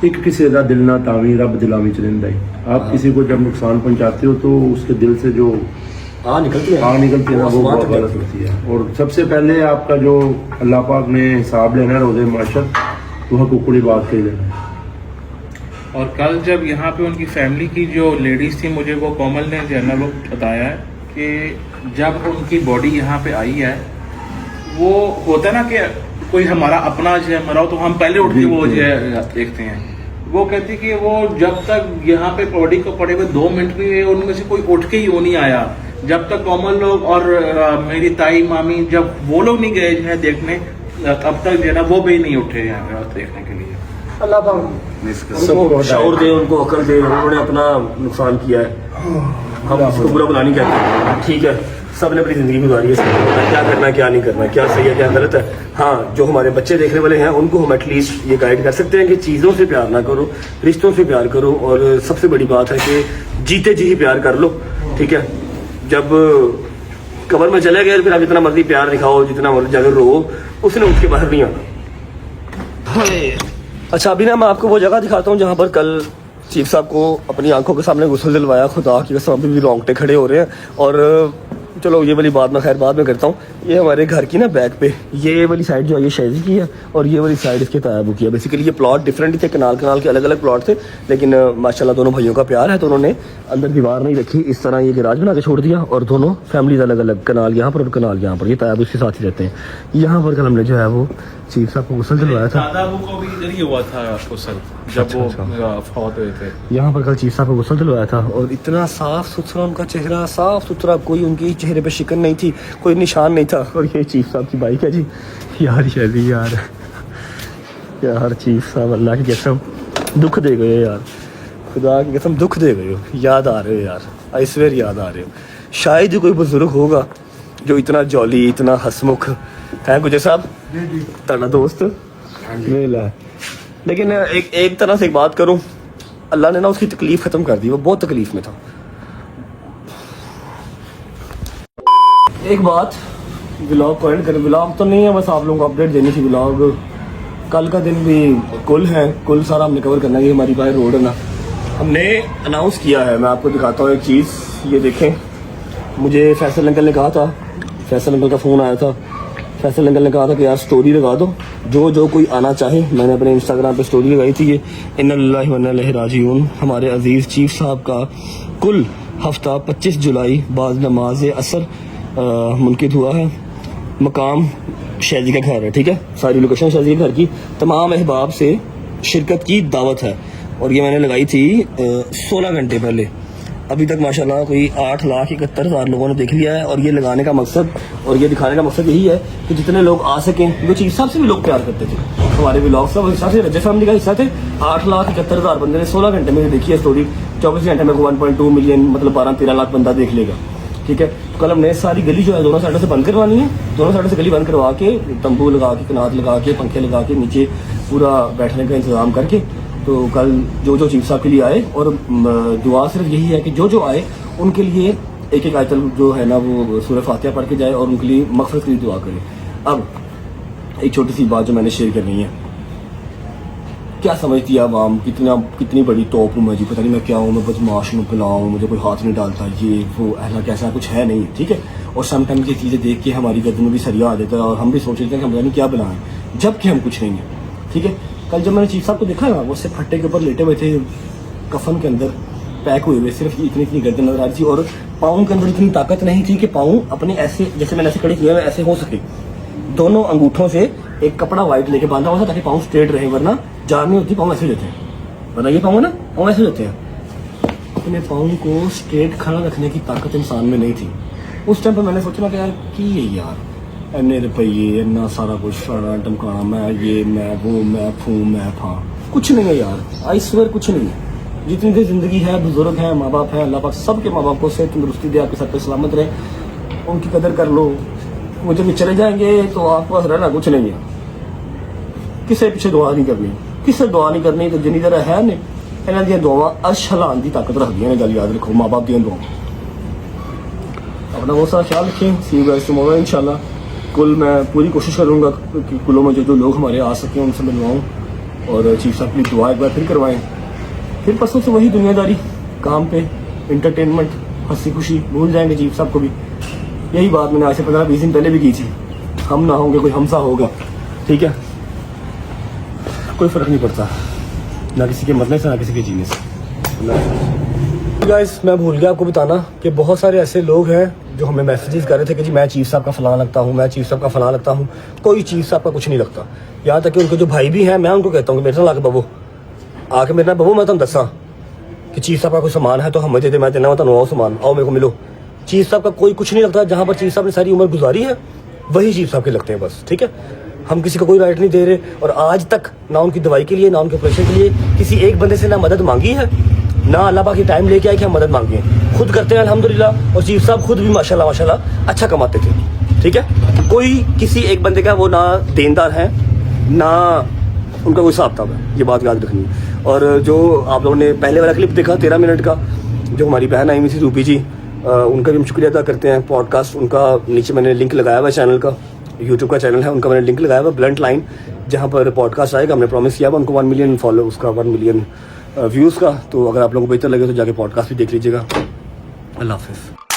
एक किसी का दिल ना टावी रब दिलावी च रहिंदा ही। आप किसी को जब नुकसान पहुंचाते हो तो उसके दिल से जो निकलती है ना वो बहुत गलत होती है। और सबसे पहले आपका जो अल्लाह पाक ने हिसाब लेना है रोज़े माशर, तो हकूक़ुल बात के लेना है। और कल जब यहाँ पे उनकी फैमिली की जो लेडीज थी, मुझे वो कोमल ने जो है ना वो बताया है कि जब उनकी बॉडी यहाँ पे आई है, वो होता है ना कि कोई हमारा अपना जो है मरा हो तो हम पहले उठ के वो जो है देखते हैं। वो कहती कि वो जब तक यहाँ पे बॉडी को पड़े हुए 2 मिनट भी उनमें से कोई उठ के ही वो नहीं आया, जब तक कोमल लोग और मेरी ताई मामी जब वो लोग नहीं गए जो है देखने, तब तक जो है ना वो भी नहीं उठे हैं देखने के लिए। अल्लाह पाक उनको शऊर दे, उनको अकल दे। उन्होंने अपना नुकसान किया है, हम इसको बुरा बुला नहीं कहते, ठीक है। सब ने अपनी जिंदगी गुजारी है, सबको पता है क्या करना है क्या नहीं करना है, क्या सही है क्या गलत है। हाँ, जो हमारे बच्चे देखने वाले हैं उनको हम एटलीस्ट ये गाइड कर सकते हैं कि चीज़ों से प्यार ना करो, रिश्तों से प्यार करो। और सबसे बड़ी बात है कि जीते जी ही प्यार कर लो, ठीक है। जब कब्र में चले गए फिर आप जितना मर्जी प्यार दिखाओ, जितना मर्जी जाकर रो, उसने उठ के बाहर नहीं आना। अच्छा, अभी ना मैं आपको वो जगह दिखाता हूँ जहाँ पर कल चीफ साहब को अपनी आंखों के सामने गुस्ल दिलवाया। खुदा की कसम अभी भी रोंगटे खड़े हो रहे हैं। और चलो ये वाली बात मैं खैर बाद में करता हूँ। ये हमारे घर की ना बैक पे ये वाली साइड जो है ये शहजी की है और ये वाली साइड इसके तायाबू की है। बेसिकली ये प्लॉट डिफरेंट ही थे, कनाल के अलग अलग प्लॉट थे, लेकिन माशाल्लाह दोनों भाइयों का प्यार है तो उन्होंने अंदर दीवार नहीं रखी, इस तरह ये गिराज बना के छोड़ दिया और दोनों फैमिलीज अलग अलग, कनाल यहाँ पर और कनाल यहाँ पर, ये तायाबू उसके साथ ही रहते हैं। यहाँ पर कल हमने जो है वो चीफ साहब को गुस्ल दिलवाया था। दादा को भी इधर ही हुआ था गुस्ल जब वो फौत हुए थे। यहाँ पर कल चीफ साहब को गुस्ल दिलवाया था और इतना साफ सुथरा उनका चेहरा, साफ सुथरा, कोई उनकी चेहरे पे शिकन नहीं थी, कोई निशान नहीं था। और ये चीफ साहब की बाइक है जी। यार शैली यार चीफ साहब अल्लाह की कसम दुख दे गए यार, खुदा की कसम दुख दे गए हो। याद आ रहे हो यार, आई स्वेयर याद आ रहे हो। शायद ही कोई बुजुर्ग होगा जो इतना जॉली, इतना हसमुख है। गुजर साहब ताड़ा दोस्त वेला लेकिन एक तरह से एक बात करूं, अल्लाह ने ना उसकी तकलीफ खत्म कर दी, वो बहुत तकलीफ में था। एक बात व्लॉग को एंड कर, व्लॉग तो नहीं है, बस आप लोगों को अपडेट देनी थी। व्लॉग कल का दिन भी कुल है, कुल सारा हमने कवर करना है। ये हमारी बाहर रोड है ना, हमने अनाउंस किया है। मैं आपको दिखाता हूँ एक चीज़, ये देखें। मुझे फैसल अंकल ने कहा था, फैसल अंकल का फ़ोन आया था, फैसल अंकल ने कहा था कि यार स्टोरी लगा दो, जो कोई आना चाहे। मैंने अपने इंस्टाग्राम पे स्टोरी लगाई थी, ये इन्ना लिल्लाहि व इन्ना इलैहि राजिऊन। हमारे अजीज़ चीफ साहब का कुल हफ्ता 25 जुलाई बाद नमाज असर मुनकिद हुआ है। मकाम शादी का घर है, ठीक है, सारी लोकेशन शादी के घर की। तमाम अहबाब से शिरकत की दावत है और ये मैंने लगाई थी 16 घंटे पहले। अभी तक माशाल्लाह कोई 8,71,000 लोगों ने देख लिया है। और ये लगाने का मकसद और ये दिखाने का मकसद यही है कि जितने लोग आ सकें, क्योंकि चीफ साहब से भी लोग प्यार करते थे हमारे व्लॉग से, हिस्सा थे, रजत फैमिली का हिस्सा थे। 8,71,000 बंदे ने 16 घंटे में देखी है स्टोरी। 24 घंटे में 1.2 मिलियन मतलब 12-13 लाख बंदा देख लेगा, ठीक है। कल हमने सारी गली जो है दोनों साइडों से बंद करवानी है, दोनों साइडों से गली बंद करवा के तंबू लगा के, कनात लगा के, पंखे लगा के, नीचे पूरा बैठने का इंतजाम करके, तो कल जो चीफ साहब के लिए आए, और दुआ सिर्फ यही है कि जो आए उनके लिए एक आयतल जो है ना वो सूरह फातिहा पढ़ के जाए और उनके लिए मग़फ़िरत की दुआ करें। अब एक छोटी सी बात जो मैंने शेयर करनी है, क्या समझती है आवाम, कितनी बड़ी टॉप हूँ मैं जी, पता नहीं मैं क्या हूँ, मैं बदमाश हूँ, पिलाऊँ, मुझे कोई हाथ नहीं डालता, ये वो ऐसा कैसा कुछ है नहीं, ठीक है। और समटाइम्स ये चीज़ें देख के हमारी गर्दन में भी सरिया आ जाता है और हम भी सोच लेते हैं कि हम नहीं क्या बनाएं, जबकि हम कुछ नहीं है, ठीक है। कल जब मैंने चीफ साहब को देखा ना, वो सिर्फ फट्टे के ऊपर लेटे हुए थे, कफन के अंदर पैक हुए हुए, सिर्फ इतनी गर्दन नजर आ रही थी और पाँव के अंदर इतनी ताकत नहीं थी कि पाँव अपने ऐसे, जैसे मैंने ऐसे खड़े किए हुए ऐसे हो सके। दोनों अंगूठों से एक कपड़ा वाइट लेके बांधा हुआ था ताकि पाँव स्ट्रेट रहे, वरना जान नहीं होती, पाँव ऐसे लेते हैं, वरना ये पाँव है ना, पाँव ऐसे लेते हैं। अपने पाँव को स्ट्रेट खड़ा रखने की ताकत इंसान में नहीं थी। उस टाइम पर मैंने सोचा कि यार की है यार, इन्ने रुपये, इन्ना सारा कुछ फलाना टमकाना, मैं ये मैं वो मैं फू मैं फा, कुछ नहीं है यार, आई स्वेयर कुछ नहीं है। जितनी देर जिंदगी है, बुजुर्ग है, माँ बाप है, अल्लाह पाक सबके माँ बाप को सेहत तंदुरुस्ती दे, आपके सर पे सलामत रहे, उनकी कदर कर लो। वो जब चले जाएंगे तो आपके पास रहना कुछ नहीं है, किसी पीछे दुआ नहीं करनी, किसी दुआ नहीं करनी, तो जिनी तरह है ने इन्हों दी दुआ अर्श हिलाने की ताकत रखती ने, गल याद रखो, माँ बाप दी दुआ। अपना बहुत सारा ख्याल रखें, सी यू गाइस टुमारो इंशाल्लाह। कुल मैं पूरी कोशिश करूँगा कि कुलों में जो लोग हमारे आ सकें उनसे मिलवाऊँ और चीफ साहब की दुआ एक बार फिर करवाएं। फिर परसों से वही दुनियादारी, काम पे एंटरटेनमेंट, हंसी खुशी, भूल जाएंगे चीफ साहब को भी। यही बात मैंने आज से 15-20 दिन पहले भी की थी, हम ना होंगे कोई हमसा होगा, ठीक है। कोई फर्क नहीं पड़ता ना किसी के मरने से ना किसी के जीने से। गाइस मैं भूल गया आपको बताना कि बहुत सारे ऐसे लोग हैं जो हमें मैसेजेस कर रहे थे कि जी मैं चीफ साहब का फलां लगता हूँ, मैं चीफ साहब का फलां लगता हूँ। कोई चीफ साहब का कुछ नहीं लगता। यहाँ तक कि उनके जो भाई भी हैं, मैं उनको कहता हूँ कि मेरे साथ आके बबू, आके मेरे नाल बबू, मैं तुम दसा कि चीफ साहब का कोई सामान है तो हमें दे दे, मैं देना, मैं तुम आओ सामान, आओ मेरे को मिलो। चीफ साहब का कोई कुछ नहीं लगता। जहाँ पर चीफ साहब ने सारी उम्र गुजारी है वही चीफ साहब के लगते हैं बस, ठीक है। हम किसी को कोई राइट नहीं दे रहे और आज तक ना उनकी दवाई के लिए ना उनके ऑपरेशन के लिए किसी एक बंदे से ना मदद मांगी है, ना अल्लाह पाक की टाइम लेके आए कि हम मदद मांगे, खुद करते हैं अल्हम्दुलिल्लाह। और चीफ साहब खुद भी माशाल्लाह अच्छा कमाते थे, ठीक है। कोई किसी एक बंदे का वो ना देनदार है ना उनका कोई हिसाब किताब है, ये बात याद रखनी है। और जो आप लोगों ने पहले वाला क्लिप देखा 13 मिनट का, जो हमारी बहन आई हुई थी रूपी जी, उनका भी हम शुक्रिया अदा करते हैं। पॉडकास्ट उनका नीचे मैंने लिंक लगाया हुआ है, चैनल का, यूट्यूब का चैनल है उनका, मैंने लिंक लगाया हुआ ब्लंट लाइन, जहाँ पर पॉडकास्ट आएगा। हमने प्रॉमिस किया हुआ उनको 1 मिलियन फॉलो, उसका 1 मिलियन व्यूज़ का। तो अगर आप लोगों को बेहतर लगे तो जाके पॉडकास्ट भी देख लीजिएगा। अल्लाह हाफिज़।